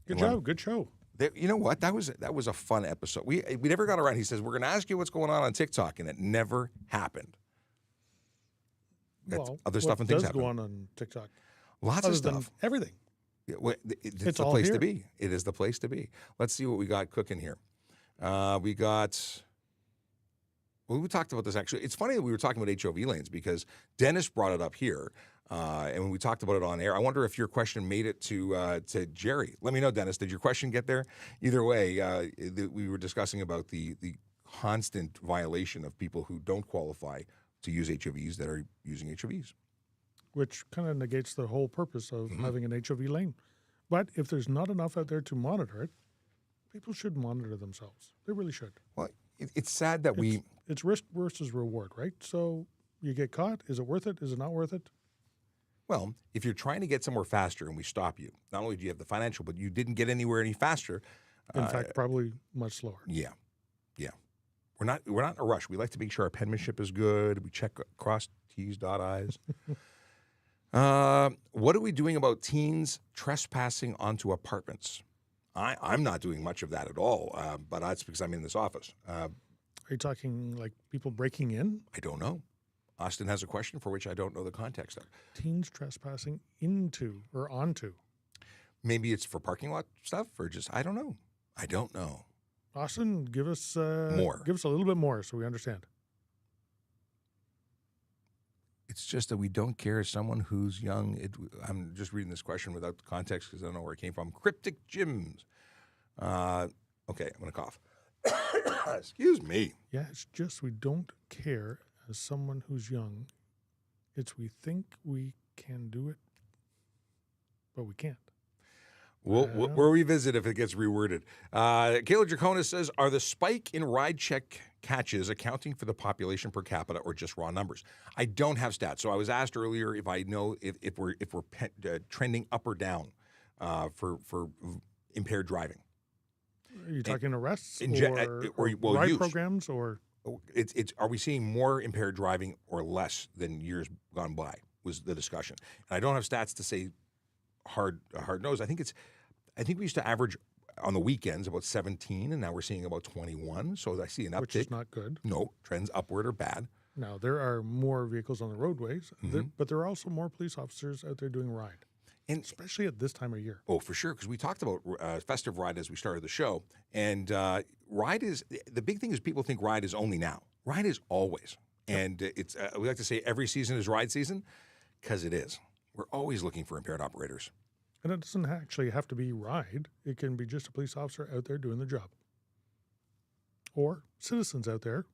Good job. Good show. You know what? That was a fun episode. We never got around. He says, we're going to ask you what's going on TikTok, and it never happened. That's other stuff and things happen. happen. What does go on TikTok? Lots of stuff. Everything. Yeah, it's the all place here. to be. It is the place to be. Let's see what we got cooking here. We talked about this actually. It's funny that we were talking about HOV lanes because Dennis brought it up here. And when we talked about it on air, I wonder if your question made it to Jerry. Let me know, Dennis. Did your question get there? Either way, we were discussing about the constant violation of people who don't qualify to use HOVs that are using HOVs. Which kind of negates the whole purpose of having an HOV lane. But if there's not enough out there to monitor it, people should monitor themselves. They really should. Well, it's sad that It's risk versus reward, right? So you get caught. Is it worth it? Is it not worth it? Well, if you're trying to get somewhere faster and we stop you, not only do you have the financial, but you didn't get anywhere any faster. In fact, probably much slower. Yeah. We're not in a rush. We like to make sure our penmanship is good. We check cross T's, dot I's. What are we doing about teens trespassing onto apartments? I'm not doing much of that at all, but that's because I'm in this office. Are you talking like people breaking in? I don't know. Austin has a question for which I don't know the context of. Teens trespassing into or onto. Maybe it's for parking lot stuff or just, I don't know. Austin, give us more. Give us a little bit more so we understand. It's just that we don't care as someone who's young. I'm just reading this question without the context because I don't know where it came from. Cryptic gyms. Okay, I'm going to cough. Excuse me. Yeah, it's just we don't care as someone who's young. It's we think we can do it, but we can't. We'll revisit if it gets reworded. Kayla Draconis says, are the spike in ride check catches accounting for the population per capita or just raw numbers? I don't have stats. So I was asked earlier if I know if we're trending up or down for impaired driving. Are you talking arrests or ride use. programs or? It's are we seeing more impaired driving or less than years gone by was the discussion. And I don't have stats to say hard nose. I think we used to average on the weekends about 17, and now we're seeing about 21. So I see an uptick. Which is not good. No, trends upward or bad. Now, there are more vehicles on the roadways, but there are also more police officers out there doing ride, and especially at this time of year. Oh, for sure, because we talked about festive ride as we started the show. And ride is, the big thing is people think ride is only now. Ride is always. And it's we like to say every season is ride season, because it is. We're always looking for impaired operators. And it doesn't actually have to be ride. It can be just a police officer out there doing their job. Or citizens out there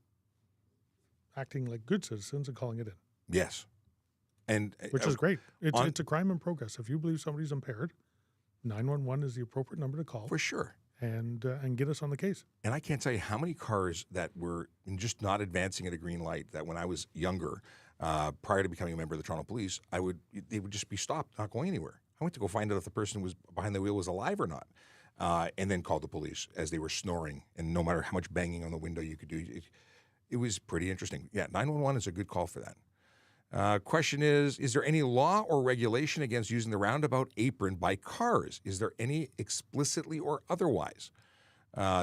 acting like good citizens and calling it in. Yes. And which is great. It's a crime in progress. If you believe somebody's impaired, 911 is the appropriate number to call. For sure. And get us on the case. And I can't tell you how many cars that were just not advancing at a green light that when I was younger, prior to becoming a member of the Toronto Police, they would just be stopped, not going anywhere. I went to go find out if the person was behind the wheel was alive or not, and then called the police as they were snoring. And no matter how much banging on the window you could do, It was pretty interesting. Yeah, 911 is a good call for that. Question is there any law or regulation against using the roundabout apron by cars? Is there any explicitly or otherwise?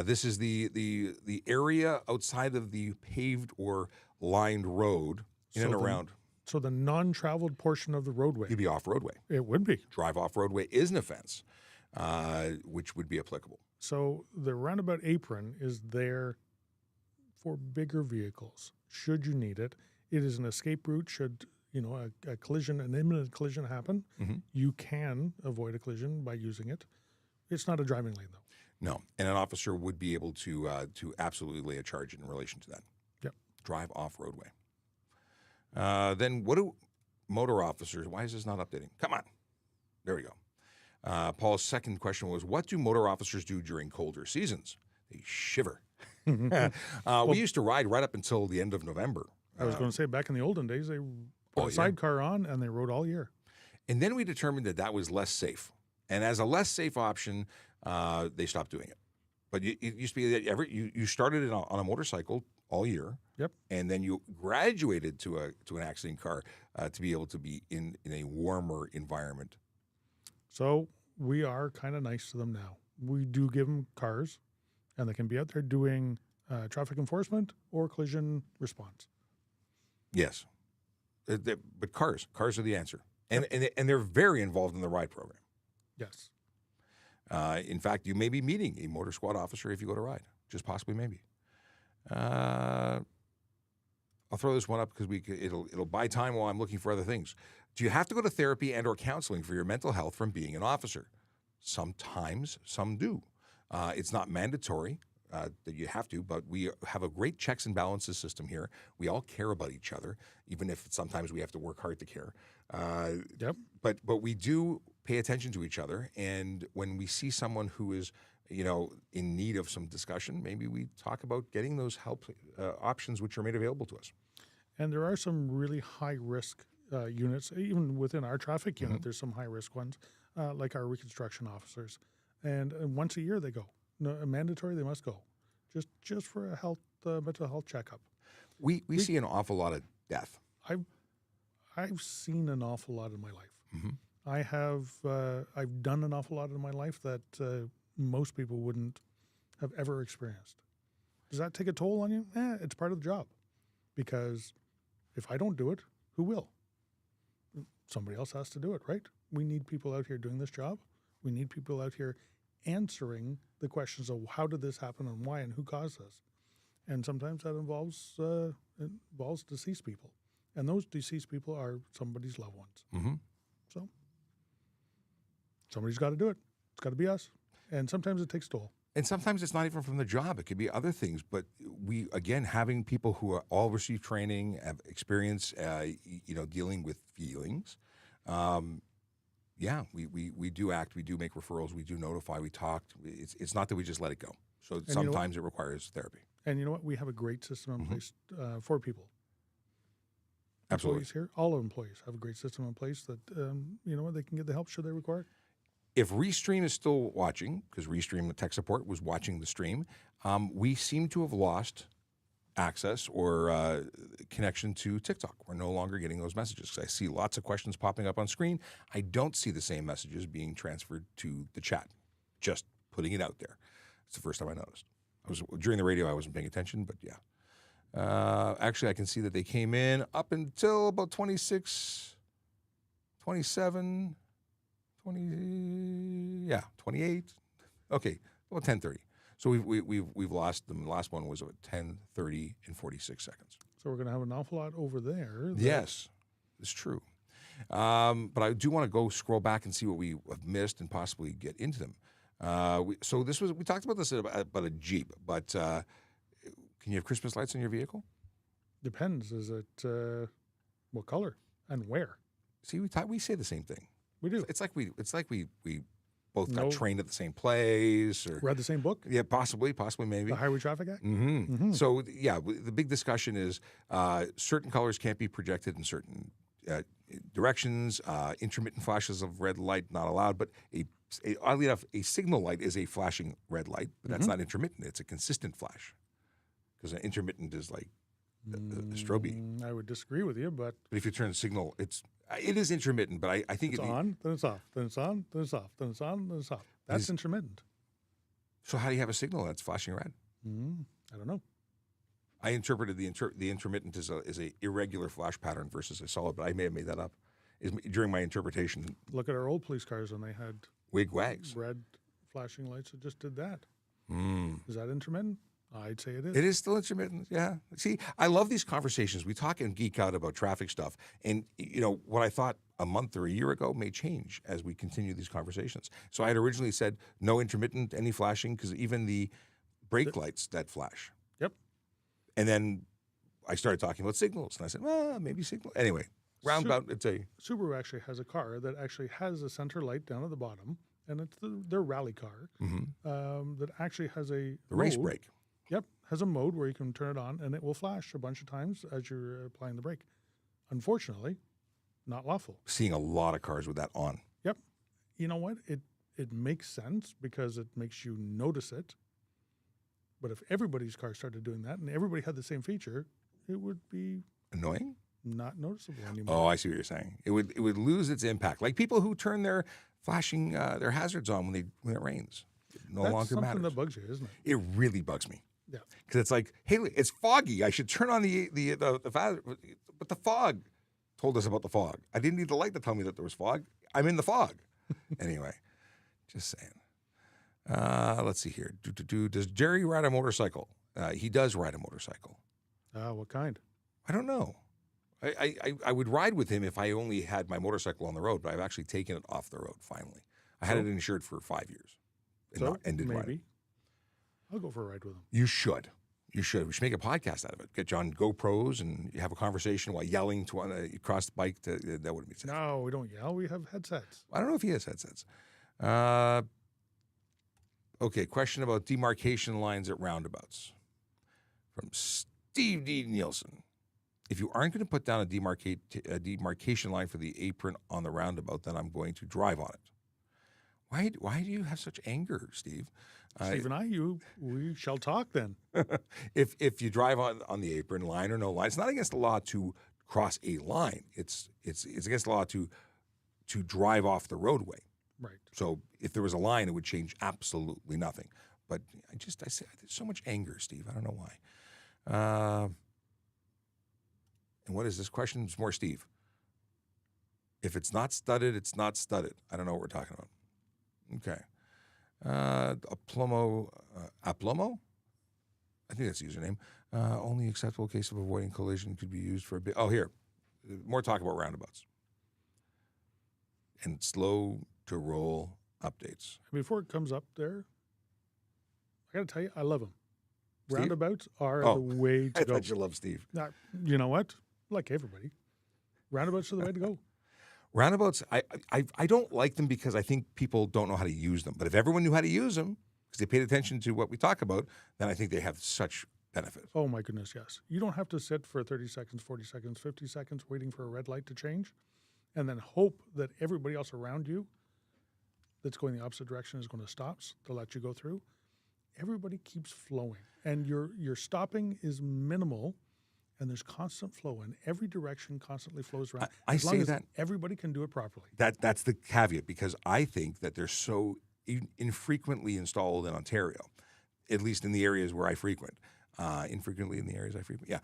This is the area outside of the paved or lined road in and around. So the non-traveled portion of the roadway. You'd be off-roadway. It would be. Drive off-roadway is an offense, which would be applicable. So the roundabout apron is there for bigger vehicles, should you need it. It is an escape route should, a collision, an imminent collision happen. Mm-hmm. You can avoid a collision by using it. It's not a driving lane, though. No, and an officer would be able to absolutely lay a charge in relation to that. Yep. Drive off-roadway. Then what do motor officers, why is this not updating? Come on. There we go. Paul's second question was, what do motor officers do during colder seasons? They shiver. We used to ride right up until the end of November. I was going to say, back in the olden days, they put a sidecar on and they rode all year. And then we determined that was less safe. And as a less safe option, they stopped doing it. But it used to be that you started it on a motorcycle all year. Yep. And then you graduated to an accident car to be able to be in a warmer environment. So we are kind of nice to them now. We do give them cars, and they can be out there doing traffic enforcement or collision response. Yes. But cars are the answer. And they're very involved in the ride program. Yes. In fact, you may be meeting a motor squad officer if you go to ride. Just possibly, maybe. I'll throw this one up because it'll buy time while I'm looking for other things. Do you have to go to therapy and or counseling for your mental health from being an officer? Sometimes, some do. It's not mandatory that you have to, but we have a great checks and balances system here. We all care about each other, even if sometimes we have to work hard to care. Yep. But we do pay attention to each other, and when we see someone who is in need of some discussion, maybe we talk about getting those help options which are made available to us. And there are some really high-risk units, even within our traffic unit, there's some high-risk ones, like our reconstruction officers. And once a year they go. No, mandatory, they must go, just for a mental health checkup. We see an awful lot of death. I've seen an awful lot in my life. Mm-hmm. I've done an awful lot in my life that most people wouldn't have ever experienced. Does that take a toll on you? It's part of the job. Because if I don't do it, who will? Somebody else has to do it, right? We need people out here doing this job. We need people out here answering the questions of how did this happen and why and who caused this. And sometimes that involves deceased people. And those deceased people are somebody's loved ones. Mm-hmm. So somebody's got to do it. It's got to be us. And sometimes it takes toll. And sometimes it's not even from the job. It could be other things. But we, again, having people who are all receive training, have experience, dealing with feelings. We do act. We do make referrals. We do notify. We talk. It's not that we just let it go. So sometimes it requires therapy. And you know what? We have a great system in place for people. Absolutely. Employees here, all employees have a great system in place that, they can get the help should they require it. If Restream is still watching, because Restream, the tech support, was watching the stream, we seem to have lost access or connection to TikTok. We're no longer getting those messages. I see lots of questions popping up on screen. I don't see the same messages being transferred to the chat. Just putting it out there. It's the first time I noticed. During the radio, I wasn't paying attention, but yeah. Actually, I can see that they came in up until about 26, 27, 28. Okay, about 10:30. So we've lost them. The last one was about 10:30 and 46 seconds. So we're going to have an awful lot over there. Yes, it's true. But I do want to go scroll back and see what we have missed and possibly get into them. We talked about this about a Jeep, but can you have Christmas lights on your vehicle? Depends. Is it what color and where? See, we say the same thing. We do. It's like we both got trained at the same place, or read the same book. Yeah, possibly, maybe. The Highway Traffic Act. Mm-hmm. Mm-hmm. So yeah, the big discussion is certain colors can't be projected in certain directions. Intermittent flashes of red light not allowed. But oddly enough, a signal light is a flashing red light, but that's not intermittent. It's a consistent flash, because an intermittent is like strobing. I would disagree with you, but But if you turn the signal, it is intermittent. But I think it's on, then it's off, then it's on, then it's off, then it's on, then it's off. That's intermittent. So how do you have a signal that's flashing red? I don't know. I interpreted the intermittent as a irregular flash pattern versus a solid, but I may have made that up. During my interpretation, Look at our old police cars when they had wig wags. red flashing lights that just did that. Mm. Is that intermittent? I'd say it is. It is still intermittent, yeah. See, I love these conversations. We talk and geek out about traffic stuff. And, what I thought a month or a year ago may change as we continue these conversations. So I had originally said no intermittent, any flashing, because even the brake lights that flash. Yep. And then I started talking about signals. And I said, well, maybe signal. Anyway, roundabout, it's a... Subaru actually has a car that actually has a center light down at the bottom, and it's their rally car that actually has a The race mode. brake. Yep, has a mode where you can turn it on, and it will flash a bunch of times as you're applying the brake. Unfortunately, not lawful. Seeing a lot of cars with that on. Yep. You know what? It makes sense because it makes you notice it. But if everybody's car started doing that and everybody had the same feature, it would be Annoying? not noticeable anymore. Oh, I see what you're saying. It would lose its impact. Like people who turn their flashing their hazards on when it rains. It no That's longer something matters. that bugs you, isn't it? It really bugs me. Yeah. Because it's like, hey, it's foggy. I should turn on the but the fog told us about the fog. I didn't need the light to tell me that there was fog. I'm in the fog. Anyway, just saying. Let's see here. Does Jerry ride a motorcycle? He does ride a motorcycle. What kind? I don't know. I would ride with him if I only had my motorcycle on the road, but I've actually taken it off the road finally. I had it insured for 5 years and didn't ride it. Maybe. I'll go for a ride with him. You should. You should. We should make a podcast out of it. Get you on GoPros and you have a conversation while yelling to across the bike. That wouldn't be safe. No, we don't yell. We have headsets. I don't know if he has headsets. Okay, question about demarcation lines at roundabouts. From Steve D. Nielsen. If you aren't going to put down a demarcation line for the apron on the roundabout, then I'm going to drive on it. Why do you have such anger, Steve? Steve and we shall talk then. If you drive on the apron, line or no line, it's not against the law to cross a line. It's against the law to drive off the roadway. Right. So if there was a line, it would change absolutely nothing. But I say there's so much anger, Steve. I don't know why. And what is this question? It's more Steve. If it's not studded, it's not studded. I don't know what we're talking about. Okay. Aplomo? I think that's the username. Only acceptable case of avoiding collision could be used for a bit. Oh, here. More talk about roundabouts. And slow to roll updates. Before it comes up there, I got to tell you, I love them. Steve? Roundabouts are the way to I go. thought you loved Steve. Now, you know what? Like everybody, roundabouts are the way to go. Roundabouts, I don't like them because I think people don't know how to use them. But if everyone knew how to use them, because they paid attention to what we talk about, then I think they have such benefit. Oh, my goodness, yes. You don't have to sit for 30 seconds, 40 seconds, 50 seconds waiting for a red light to change and then hope that everybody else around you that's going the opposite direction is going to stop to let you go through. Everybody keeps flowing, and your stopping is minimal, and there's constant flow in every direction. Constantly flows around. As long as everybody can do it properly. That's the caveat, because I think that they're so infrequently installed in Ontario, at least in the areas where I frequent. Infrequently in the areas I frequent. Yeah,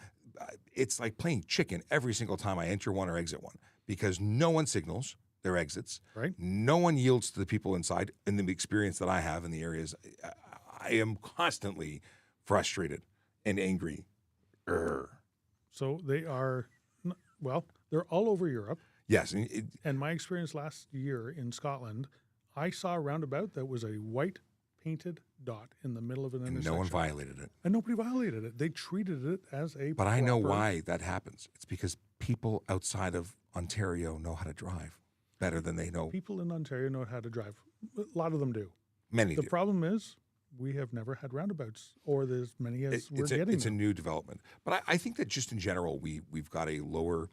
it's like playing chicken every single time I enter one or exit one, because no one signals their exits. Right. No one yields to the people inside. In the experience that I have in the areas, I am constantly frustrated and angry. So they are, they're all over Europe. Yes. And my experience last year in Scotland, I saw a roundabout that was a white painted dot in the middle of an intersection. No one violated it. And nobody violated it. They treated it as a But I know why that happens. It's because people outside of Ontario know how to drive better than they know. People in Ontario know how to drive. A lot of them do. Many do. The problem is we have never had roundabouts, or as many as we're getting. It's a new development. But I think that just in general, we've got a lower.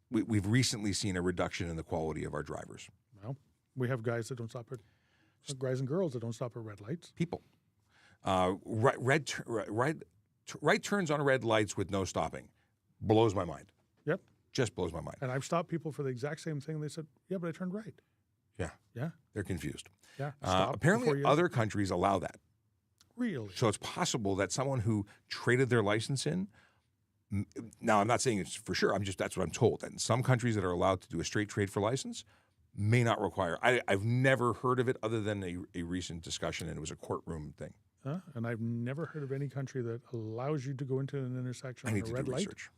We've recently seen a reduction in the quality of our drivers. Well, we have guys that don't stop at guys and girls that don't stop at red lights. People, red right turns on red lights with no stopping blows my mind. Yep. Just blows my mind. And I've stopped people for the exact same thing. They said, yeah, but I turned right. Yeah. Yeah. They're confused. Yeah. Stop before Apparently, you- other countries allow that. Really? So it's possible that someone who traded their license in, now I'm not saying it's for sure, that's what I'm told. That in some countries that are allowed to do a straight trade for license may not require. I've never heard of it other than a recent discussion, and it was a courtroom thing. And I've never heard of any country that allows you to go into an intersection I on need a to red do light research.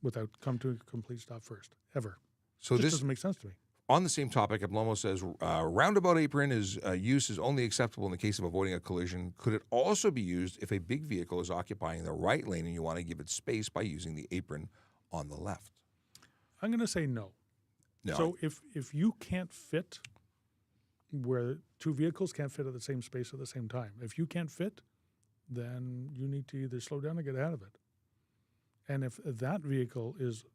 without come to a complete stop first, ever. So Just this doesn't make sense to me. On the same topic, Ablomo says roundabout apron use is only acceptable in the case of avoiding a collision. Could it also be used if a big vehicle is occupying the right lane and you want to give it space by using the apron on the left? I'm going to say no. No. So if you can't fit where two vehicles can't fit at the same space at the same time, if you can't fit, then you need to either slow down or get out of it. And if that vehicle is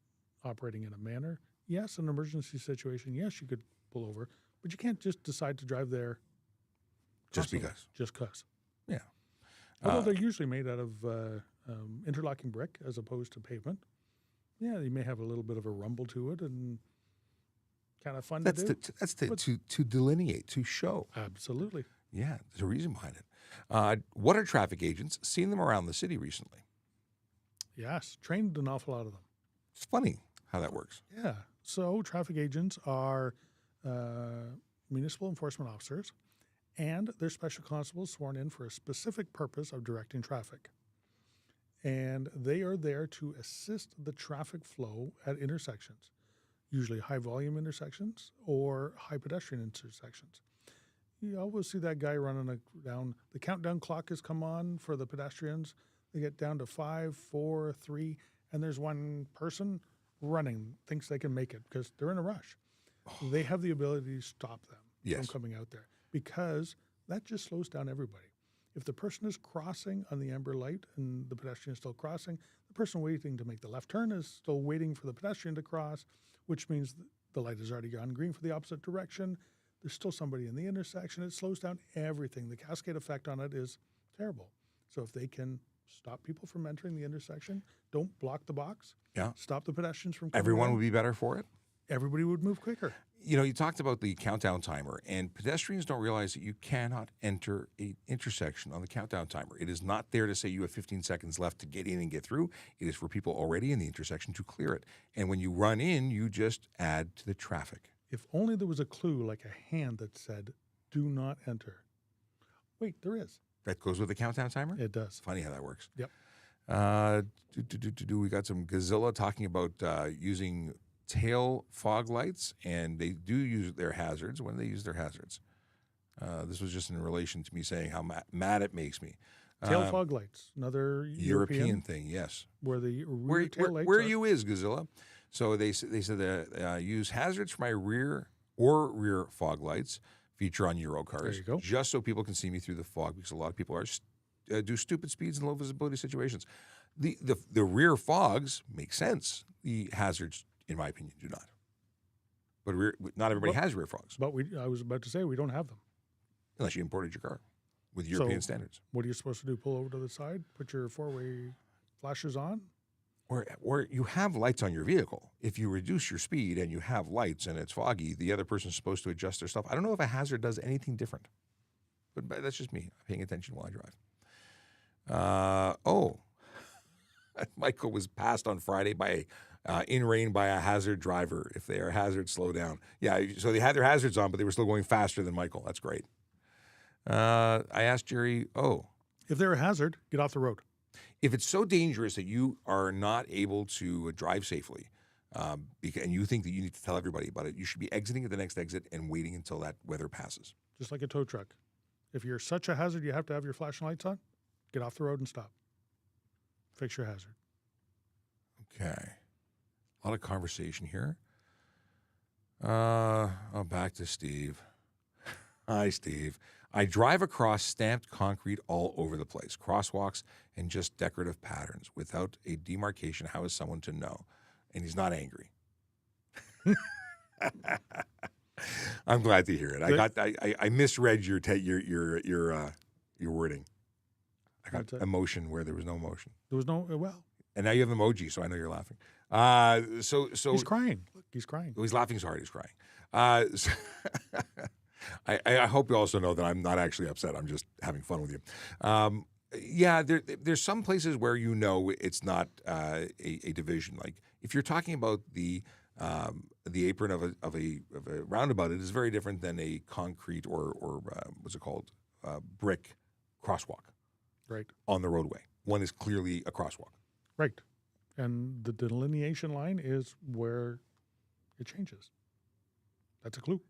operating in a manner, yes, an emergency situation, yes, you could pull over, but you can't just decide to drive there Just constantly, because. Just because. Yeah. Although they're usually made out of interlocking brick as opposed to pavement. Yeah, they may have a little bit of a rumble to it and kind of fun to do. To delineate, to show. Absolutely. Yeah, there's a reason behind it. Water traffic agents, seen them around the city recently. Yes, trained an awful lot of them. It's funny how that works. Yeah. So traffic agents are municipal enforcement officers, and they're special constables sworn in for a specific purpose of directing traffic. And they are there to assist the traffic flow at intersections, usually high volume intersections or high pedestrian intersections. You always see that guy running down. The countdown clock has come on for the pedestrians. They get down to 5, 4, 3, and there's one person running, thinks they can make it because they're in a rush. They have the ability to stop them from coming out there because that just slows down everybody. If the person is crossing on the amber light and the pedestrian is still crossing, the person waiting to make the left turn is still waiting for the pedestrian to cross, which means the light has already gone green for the opposite direction. There's still somebody in the intersection. It slows down everything. The cascade effect on it is terrible. So if they can stop people from entering the intersection, don't block the box, stop the pedestrians from coming Everyone in, would be better for it. everybody would move quicker. You know, you talked about the countdown timer, and pedestrians don't realize that you cannot enter an intersection on the countdown timer. It is not there to say you have 15 seconds left to get in and get through. It is for people already in the intersection to clear it. And when you run in, you just add to the traffic. If only there was a clue like a hand that said, do not enter. Wait, there is. That goes with the countdown timer? It does. Funny how that works. Yep. We got some Gazilla talking about using tail fog lights, and they do use their hazards. When they use their hazards, this was just in relation to me saying how mad it makes me. Tail fog lights, another European thing, yes. Where the rear tail lights where are. you is Gazilla? So they said use hazards for my rear fog lights. Feature on Euro cars. There you go. Just so people can see me through the fog, because a lot of people are do stupid speeds in low visibility situations. The rear fogs make sense. The hazards, in my opinion, do not. But not everybody has rear fogs. But I was about to say we don't have them. Unless you imported your car with European standards. What are you supposed to do? Pull over to the side, put your four-way flashers on? Or you have lights on your vehicle. If you reduce your speed and you have lights and it's foggy, the other person's supposed to adjust their stuff. I don't know if a hazard does anything different. But that's just me paying attention while I drive. Michael was passed on Friday by in rain by a hazard driver. If they are hazard, slow down. Yeah, so they had their hazards on, but they were still going faster than Michael. That's great. I asked Jerry, if they're a hazard, get off the road. If it's so dangerous that you are not able to drive safely, and you think that you need to tell everybody about it, you should be exiting at the next exit and waiting until that weather passes. Just like a tow truck. If you're such a hazard you have to have your flashing lights on, get off the road and stop. Fix your hazard. Okay. A lot of conversation here. Back to Steve. Hi, Steve. I drive across stamped concrete all over the place, crosswalks and just decorative patterns without a demarcation. How is someone to know? And he's not angry. I'm glad to hear it. I misread your wording. I got emotion where there was no emotion. There was no, well, And now you have emoji, so I know you're laughing. So he's crying. Look, he's crying. he's laughing so hard he's crying. So I hope you also know that I'm not actually upset. I'm just having fun with you. Yeah, there's some places where it's not a division. Like if you're talking about the apron of a roundabout, it is very different than a concrete or what's it called, brick crosswalk Right. on the roadway. One is clearly a crosswalk. Right. And the delineation line is where it changes. That's a clue.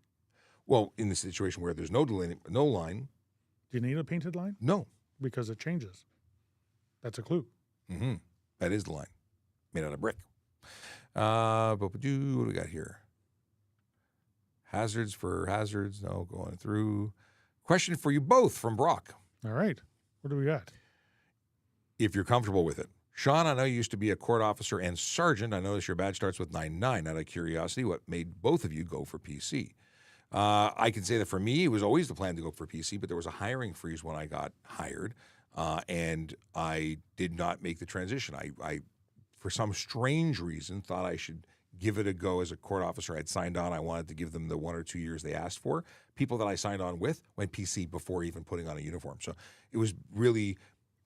Well, in the situation where there's no line, Do you need a painted line? no. Because it changes. That's a clue. Mm-hmm. That is the line, made out of brick. What do we got here? Hazards. No, going through. Question for you both from Brock. All right. What do we got? If you're comfortable with it. Sean, I know you used to be a court officer and sergeant. I notice your badge starts with 99. Out of curiosity, what made both of you go for PC? I can say that for me, it was always the plan to go for PC, but there was a hiring freeze when I got hired, and I did not make the transition. I, for some strange reason, thought I should give it a go as a court officer. I'd signed on. I wanted to give them the 1 or 2 years they asked for. People that I signed on with went PC before even putting on a uniform. So it was really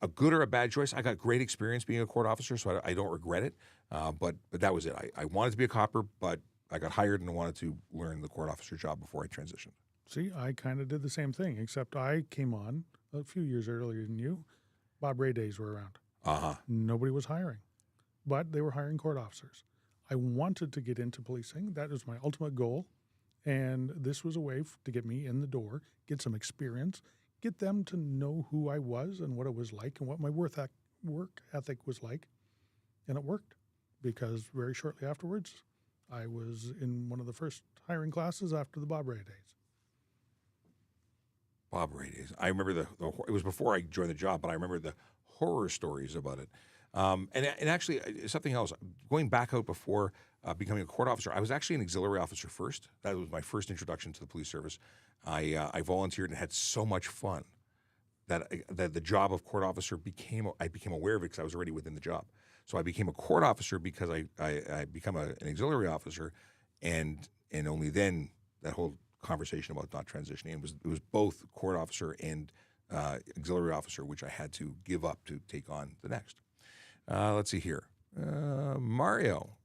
a good or a bad choice. I got great experience being a court officer, so I don't regret it. But that was it. I wanted to be a copper, but I got hired and wanted to learn the court officer job before I transitioned. See, I kind of did the same thing, except I came on a few years earlier than you. Bob Ray days were around. Uh-huh. Nobody was hiring, but they were hiring court officers. I wanted to get into policing. That was my ultimate goal. And this was a way to get me in the door, get some experience, get them to know who I was and what it was like and what my work ethic was like. And it worked because very shortly afterwards, I was in one of the first hiring classes after the Bob Ray days. Bob Ray days. I remember it was before I joined the job, but I remember the horror stories about it. And actually, something else. Going back out before becoming a court officer, I was actually an auxiliary officer first. That was my first introduction to the police service. I volunteered and had so much fun that the job of court officer I became aware of it because I was already within the job. So I became a court officer because I become an auxiliary officer, and only then that whole conversation about not transitioning. It was both court officer and auxiliary officer, which I had to give up to take on the next. Let's see here. Mario.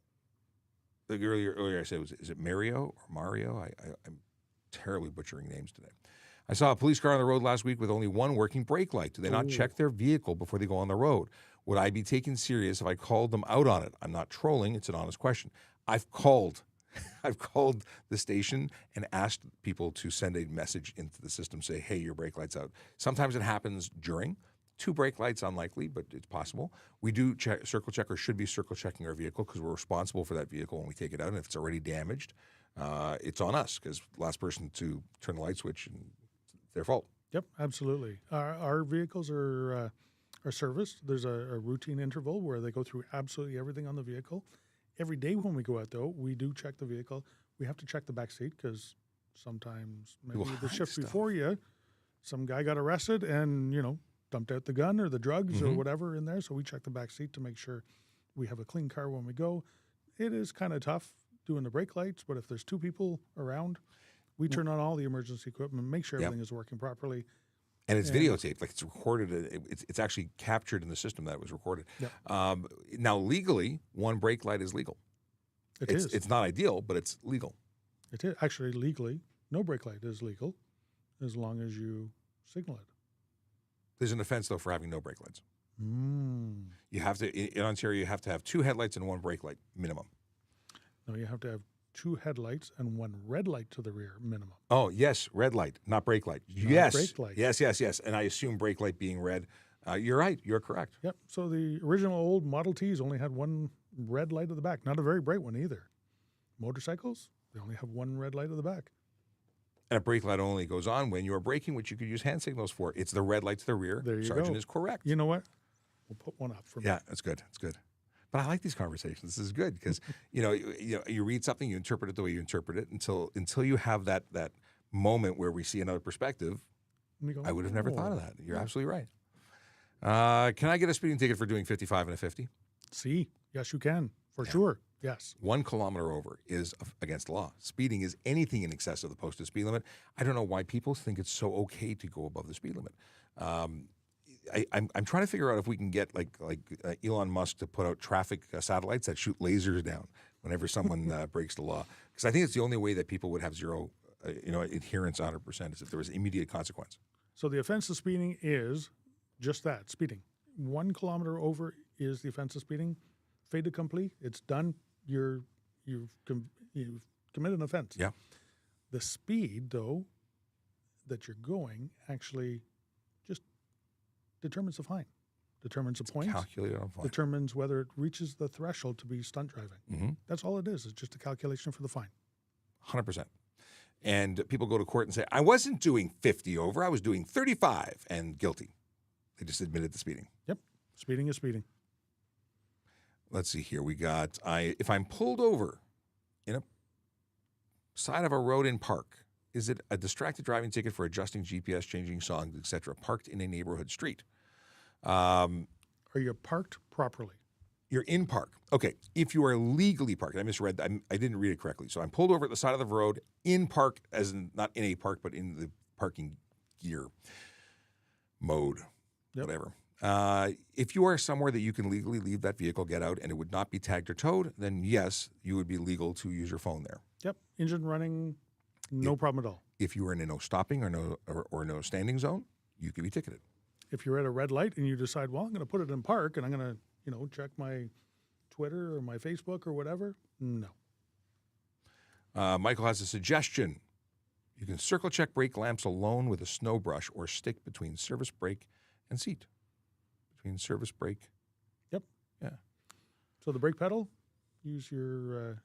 Like earlier I said, is it Mario or Mario? I'm terribly butchering names today. I saw a police car on the road last week with only one working brake light. Do they not check their vehicle before they go on the road? Would I be taken serious if I called them out on it? I'm not trolling. It's an honest question. I've called the station and asked people to send a message into the system, say, hey, your brake light's out. Sometimes it happens during. 2 brake lights, unlikely, but it's possible. We do circle check or should be circle checking our vehicle because we're responsible for that vehicle when we take it out. And if it's already damaged, it's on us because last person to turn the light switch, and it's their fault. Yep, absolutely. Our vehicles are serviced. There's a routine interval where they go through absolutely everything on the vehicle. Every day when we go out, though, we do check the vehicle. We have to check the back seat because sometimes maybe the shift before you, some guy got arrested and, dumped out the gun or the drugs or whatever in there. So we check the back seat to make sure we have a clean car when we go. It is kind of tough doing the brake lights, but if there's 2 people around, we turn on all the emergency equipment, make sure everything is working properly. And it's videotaped, like it's recorded. It's actually captured in the system that it was recorded. Yep. Now, legally, 1 brake light is legal. It's not ideal, but it's legal. It is. Actually, legally, no brake light is legal as long as you signal it. There's an offense, though, for having no brake lights. You have to, in Ontario, you have to have 2 headlights and 1 brake light minimum. No, you have to have 2 headlights and 1 red light to the rear minimum. Oh, yes, red light, not brake light. Not brake light. Yes. And I assume brake light being red. You're right. You're correct. Yep. So the original old Model Ts only had 1 red light at the back. Not a very bright one either. Motorcycles, they only have 1 red light at the back. And a brake light only goes on when you're braking, which you could use hand signals for. It's the red light to the rear. There you Sergeant go. is correct. You know what? We'll put one up for me. Yeah, that's good. That's good. But I like these conversations. This is good because you read something, you interpret it the way you interpret it until you have that moment where we see another perspective. I would have never thought of that. You're absolutely right. Can I get a speeding ticket for doing 55 and a 50? See, yes, you can, for sure. Yes. 1 kilometer over is against the law. Speeding is anything in excess of the posted speed limit. I don't know why people think it's so okay to go above the speed limit. I'm trying to figure out if we can get like Elon Musk to put out traffic satellites that shoot lasers down whenever someone breaks the law, because I think it's the only way that people would have zero, adherence 100% is if there was immediate consequence. So the offense of speeding is just that, speeding. 1 kilometer over is the offense of speeding. Fait accompli, it's done. You've committed an offense. Yeah. The speed, though, that you're going actually just determines the fine, determines the points, Calculated on fine. determines whether it reaches the threshold to be stunt driving. Mm-hmm. That's all it is. It's just a calculation for the fine. 100%. And people go to court and say, I wasn't doing 50 over, I was doing 35, and guilty. They just admitted the speeding. Yep. Speeding is speeding. Let's see here. We got, if I'm pulled over in a side of a road in park, is it a distracted driving ticket for adjusting GPS, changing songs, etc., parked in a neighborhood street? Are you parked properly? You're in park. Okay, if you are legally parked, I misread that. I didn't read it correctly. So I'm pulled over at the side of the road in park, as in not in a park, but in the parking gear mode, whatever. If you are somewhere that you can legally leave that vehicle, get out, and it would not be tagged or towed, then yes, you would be legal to use your phone there. Yep. Engine running, no problem at all. If you are in a no stopping or no standing zone, you could be ticketed. If you're at a red light and you decide, well, I'm going to put it in park and I'm going to, check my Twitter or my Facebook or whatever, no. Michael has a suggestion. You can circle check brake lamps alone with a snow brush or stick between service brake and seat. Between service brake. Yep. Yeah. So the brake pedal, use your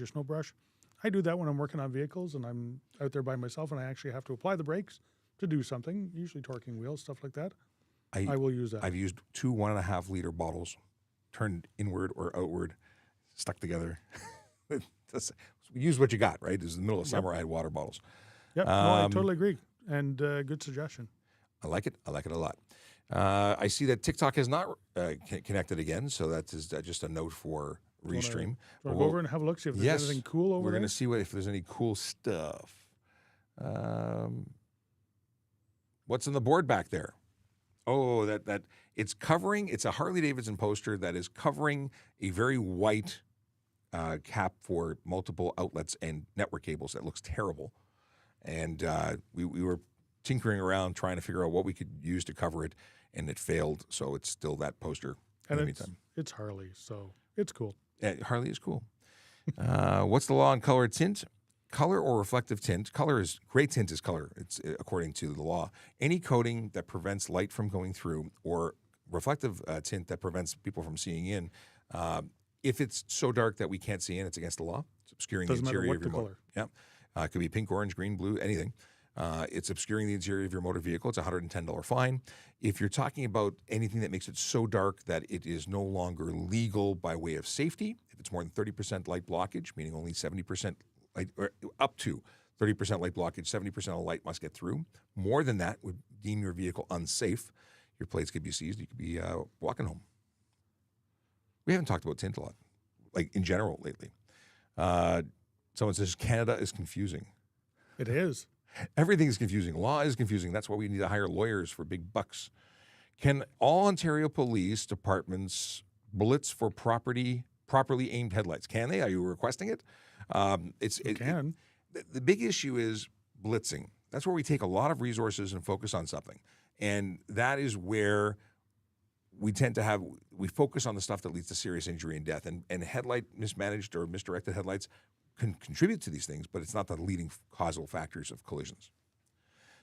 snow brush. I do that when I'm working on vehicles and I'm out there by myself and I actually have to apply the brakes to do something, usually torquing wheels, stuff like that. I will use that. I've used 2 1.5 liter bottles, turned inward or outward, stuck together. Use what you got, right? It was in the middle of summer. I had water bottles. Yep, no, I totally agree. And good suggestion. I like it. I like it a lot. I see that TikTok has not connected again, so that is just a note for Restream. Go over and have a look, see if there's anything cool over there. We're going to see if there's any cool stuff. What's on the board back there? Oh, that it's covering. It's a Harley Davidson poster that is covering a very white cap for multiple outlets and network cables that looks terrible. And we were tinkering around trying to figure out what we could use to cover it, and it failed. So it's still that poster. And it's Harley, so it's cool. Yeah, Harley is cool. What's the law on color tint? Color or reflective tint. Gray tint is color. It's according to the law. Any coating that prevents light from going through, or reflective tint that prevents people from seeing in. If it's so dark that we can't see in, it's against the law. It's obscuring the interior of your motor. Yeah, it could be pink, orange, green, blue, anything. It's obscuring the interior of your motor vehicle. It's a $110 fine. If you're talking about anything that makes it so dark that it is no longer legal by way of safety, if it's more than 30% light blockage, meaning only 70% light, or up to 30% light blockage, 70% of light must get through. More than that would deem your vehicle unsafe. Your plates could be seized. You could be walking home. We haven't talked about tint a lot, like in general lately. Someone says Canada is confusing. It is. Everything is confusing. Law is confusing. That's why we need to hire lawyers for big bucks. Can all Ontario police departments blitz for properly aimed headlights? Can they? Are you requesting it? It can. The big issue is blitzing. That's where we take a lot of resources and focus on something. And that is where we tend to we focus on the stuff that leads to serious injury and death. And headlight mismanaged or misdirected headlights can contribute to these things, but it's not the leading causal factors of collisions.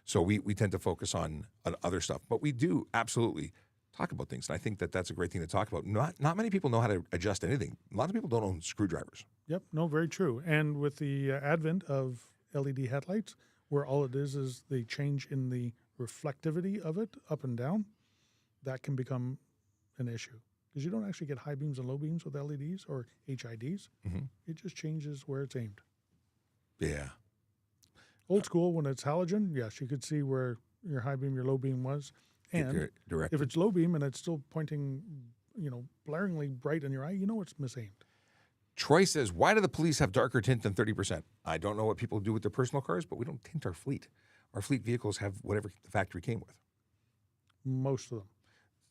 So we tend to focus on other stuff. But we do absolutely talk about things. And I think that's a great thing to talk about. Not many people know how to adjust anything. A lot of people don't own screwdrivers. Yep, no, very true. And with the advent of LED headlights, where all it is the change in the reflectivity of it up and down, that can become an issue. Because you don't actually get high beams and low beams with LEDs or HIDs. Mm-hmm. It just changes where it's aimed. Yeah. Old school, when it's halogen, yes, you could see where your high beam, your low beam was. And direct. if it's low beam and it's still pointing, blaringly bright in your eye, it's misaimed. Troy says, why do the police have darker tint than 30%? I don't know what people do with their personal cars, but we don't tint our fleet. Our fleet vehicles have whatever the factory came with. Most of them.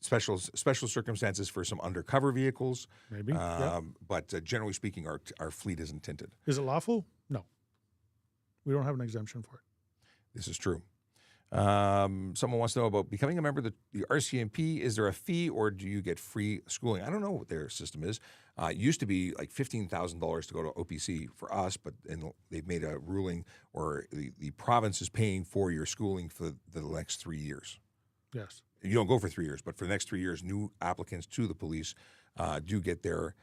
Special circumstances for some undercover vehicles. Maybe. Yeah. But generally speaking, our fleet isn't tinted. Is it lawful? No. We don't have an exemption for it. This is true. Someone wants to know about becoming a member of the RCMP. Is there a fee or do you get free schooling? I don't know what their system is. It used to be like $15,000 to go to OPC for us, but they've made a ruling where the province is paying for your schooling for the next 3 years. Yes. You don't go for 3 years, but for the next 3 years, new applicants to the police do get their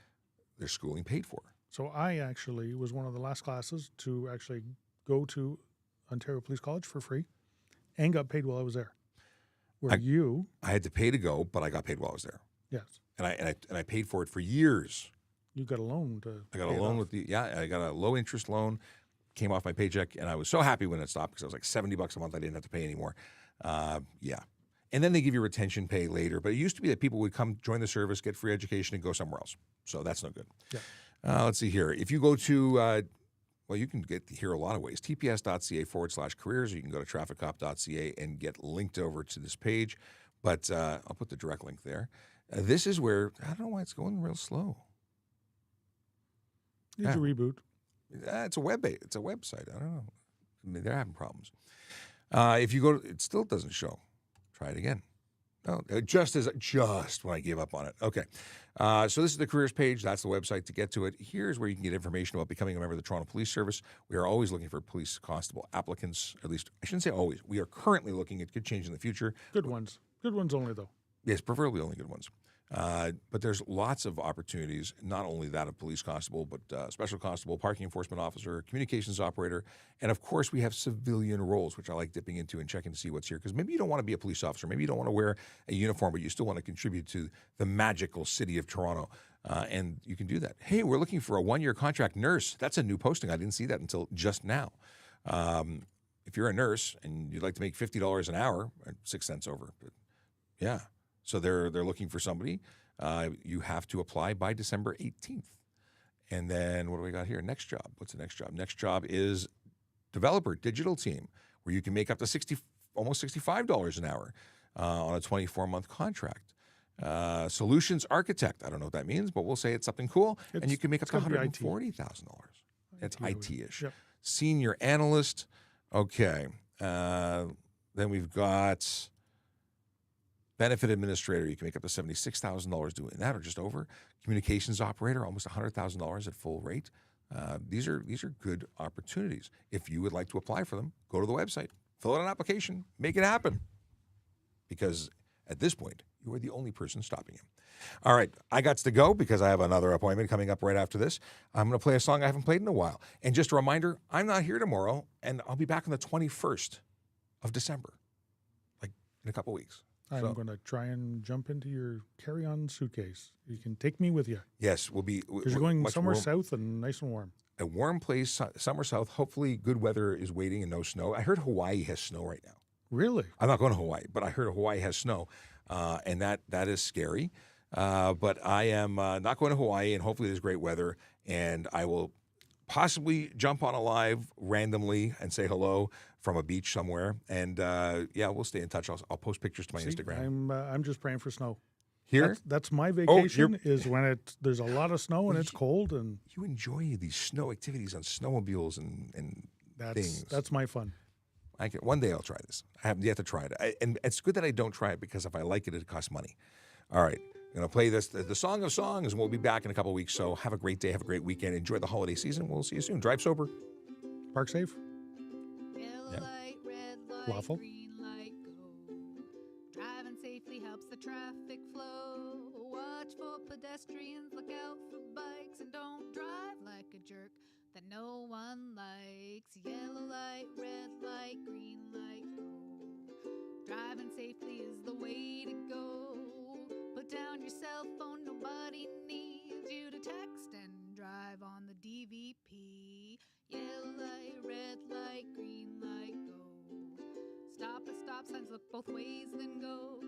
schooling paid for. So I actually was one of the last classes to actually go to Ontario Police College for free and got paid while I was there. I had to pay to go, but I got paid while I was there. Yes. And I paid for it for years. You got a loan to I got a loan I got a low interest loan, came off my paycheck, and I was so happy when it stopped because I was like $70 a month. I didn't have to pay anymore. Yeah. And then they give you retention pay later. But it used to be that people would come join the service, get free education, and go somewhere else. So that's no good. Yeah. Let's see here. If you go to, you can get here a lot of ways. tps.ca/careers, or you can go to trafficcop.ca and get linked over to this page. But I'll put the direct link there. This is where, I don't know why it's going real slow. Need to reboot. It's a website. I don't know. I mean, they're having problems. If you go, it still doesn't show. Try it again. No, just when I gave up on it. Okay. So this is the careers page. That's the website to get to it. Here's where you can get information about becoming a member of the Toronto Police Service. We are always looking for police constable applicants. At least, I shouldn't say always. We are currently looking. It could change in the future. Good ones. Good ones only, though. Yes, preferably only good ones. But there's lots of opportunities, not only that of police constable, but special constable, parking enforcement officer, communications operator, and of course we have civilian roles, which I like dipping into and checking to see what's here. Because maybe you don't want to be a police officer, maybe you don't want to wear a uniform, but you still want to contribute to the magical city of Toronto, and you can do that. Hey, we're looking for a 1-year contract nurse. That's a new posting. I didn't see that until just now. If you're a nurse and you'd like to make $50 an hour, 6 cents over, but yeah. So they're looking for somebody. You have to apply by December 18th. And then what do we got here? Next job. What's the next job? Next job is developer, digital team, where you can make up to almost $65 an hour on a 24-month contract. Solutions architect. I don't know what that means, but we'll say it's something cool. And you can make up to $140,000. It's IT-ish. Yep. Senior analyst. Okay. Then we've got benefit administrator. You can make up to $76,000 doing that or just over. Communications operator, almost $100,000 at full rate. These are good opportunities. If you would like to apply for them, go to the website, fill out an application, make it happen. Because at this point, you are the only person stopping you. All right, I got to go because I have another appointment coming up right after this. I'm going to play a song I haven't played in a while. And just a reminder, I'm not here tomorrow, and I'll be back on the 21st of December, like in a couple weeks. I'm going to try and jump into your carry-on suitcase. You can take me with you. Yes, we'll be. Because you're going somewhere south and nice and warm. A warm place, somewhere south. Hopefully good weather is waiting and no snow. I heard Hawaii has snow right now. Really? I'm not going to Hawaii, but I heard Hawaii has snow, and that is scary. But I am not going to Hawaii, and hopefully there's great weather, and I will possibly jump on a live randomly and say hello from a beach somewhere. And we'll stay in touch. I'll post pictures to my Instagram. I'm just praying for snow. Here? That's my vacation is when there's a lot of snow and it's cold. And you enjoy these snow activities on snowmobiles and things. That's my fun. One day I'll try this. I haven't yet to try it. And it's good that I don't try it because if I like it, it costs money. All right. I'm going to play the Song of Songs, and we'll be back in a couple of weeks. So have a great day. Have a great weekend. Enjoy the holiday season. We'll see you soon. Drive sober. Park safe. Yellow light, red light, lawful. Green light, go. Driving safely helps the traffic flow. Watch for pedestrians, look out for bikes, and don't drive like a jerk that no one likes. Yellow light, red light, green light, go. Driving safely is the way to go. Put down your cell phone, nobody needs you to text and drive on the DVP. Yellow light, red light, green light, go. Stop at stop signs, look both ways, then go.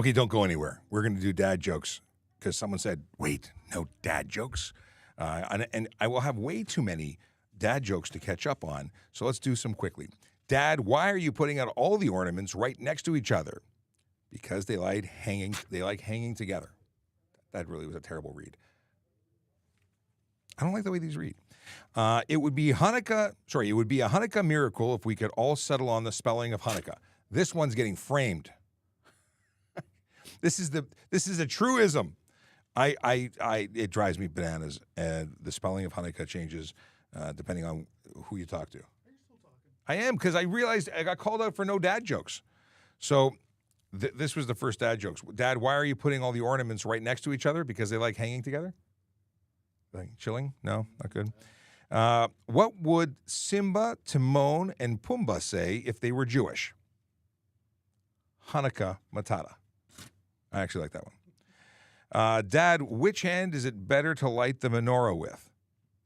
Okay, don't go anywhere. We're going to do dad jokes because someone said, wait, no dad jokes? And I will have way too many dad jokes to catch up on, so let's do some quickly. Dad, why are you putting out all the ornaments right next to each other? Because they like hanging together. That really was a terrible read. I don't like the way these read. It would be a Hanukkah miracle if we could all settle on the spelling of Hanukkah. This one's getting framed. This is a truism. It drives me bananas, and the spelling of Hanukkah changes depending on who you talk to. Are you still talking? I am, because I realized I got called out for no dad jokes. So this was the first dad jokes. Dad, why are you putting all the ornaments right next to each other? Because they like hanging together? Like chilling? No, not good. What would Simba, Timon, and Pumbaa say if they were Jewish? Hanukkah Matata. I actually like that one. Dad, which hand is it better to light the menorah with?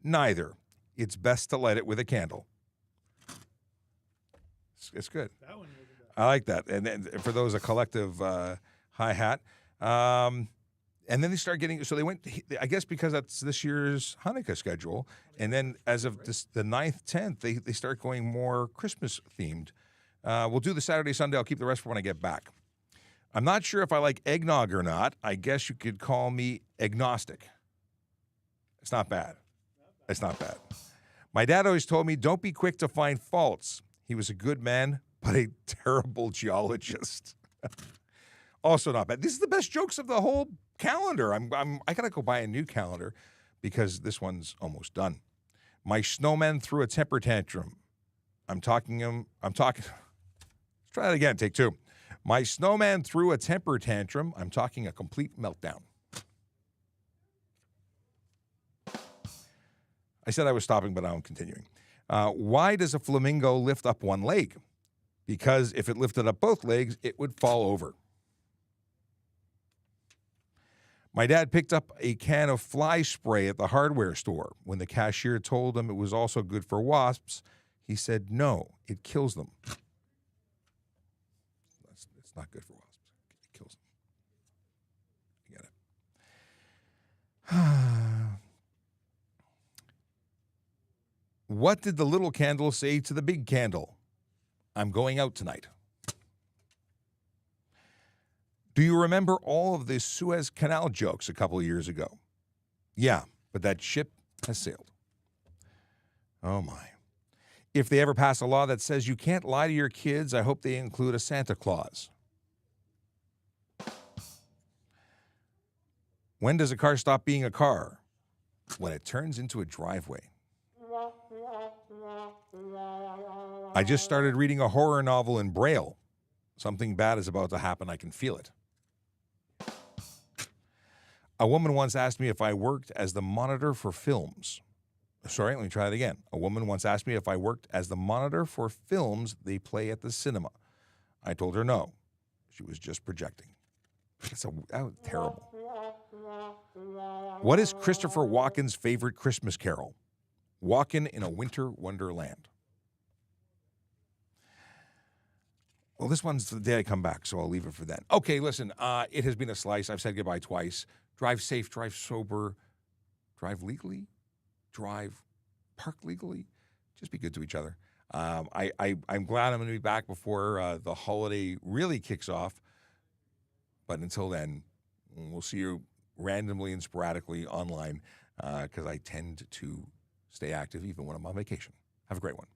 Neither. It's best to light it with a candle. It's good. That one was good. I like that. And then for those, a collective hi-hat. And then they start getting, so they went, I guess because that's this year's Hanukkah schedule. And then as of the 9th, 10th, they start going more Christmas themed. We'll do the Saturday, Sunday. I'll keep the rest for when I get back. I'm not sure if I like eggnog or not. I guess you could call me agnostic. It's not bad. It's not bad. My dad always told me, don't be quick to find faults. He was a good man, but a terrible geologist. Also not bad. This is the best jokes of the whole calendar. I gotta go buy a new calendar because this one's almost done. My snowman threw a temper tantrum. Let's try that again. Take two. My snowman threw a temper tantrum. I'm talking a complete meltdown. I said I was stopping, but now I'm continuing. Why does a flamingo lift up one leg? Because if it lifted up both legs, it would fall over. My dad picked up a can of fly spray at the hardware store. When the cashier told him it was also good for wasps, he said, no, it kills them. It's not good for wasps. It kills them. You get it. What did the little candle say to the big candle? I'm going out tonight. Do you remember all of the Suez Canal jokes a couple of years ago? Yeah, but that ship has sailed. Oh, my. If they ever pass a law that says you can't lie to your kids, I hope they include a Santa Claus. When does a car stop being a car? When it turns into a driveway. I just started reading a horror novel in Braille. Something bad is about to happen. I can feel it. A woman once asked me if I worked as the monitor for films. Sorry, let me try that again. A woman once asked me if I worked as the monitor for films they play at the cinema. I told her no. She was just projecting. That was terrible. What is Christopher Walken's favorite Christmas carol? Walkin' in a Winter Wonderland. Well, this one's the day I come back, so I'll leave it for then. Okay, listen, it has been a slice. I've said goodbye twice. Drive safe, drive sober, drive legally, park legally. Just be good to each other. I'm glad I'm going to be back before the holiday really kicks off. But until then, we'll see you randomly and sporadically online because I tend to stay active even when I'm on vacation. Have a great one.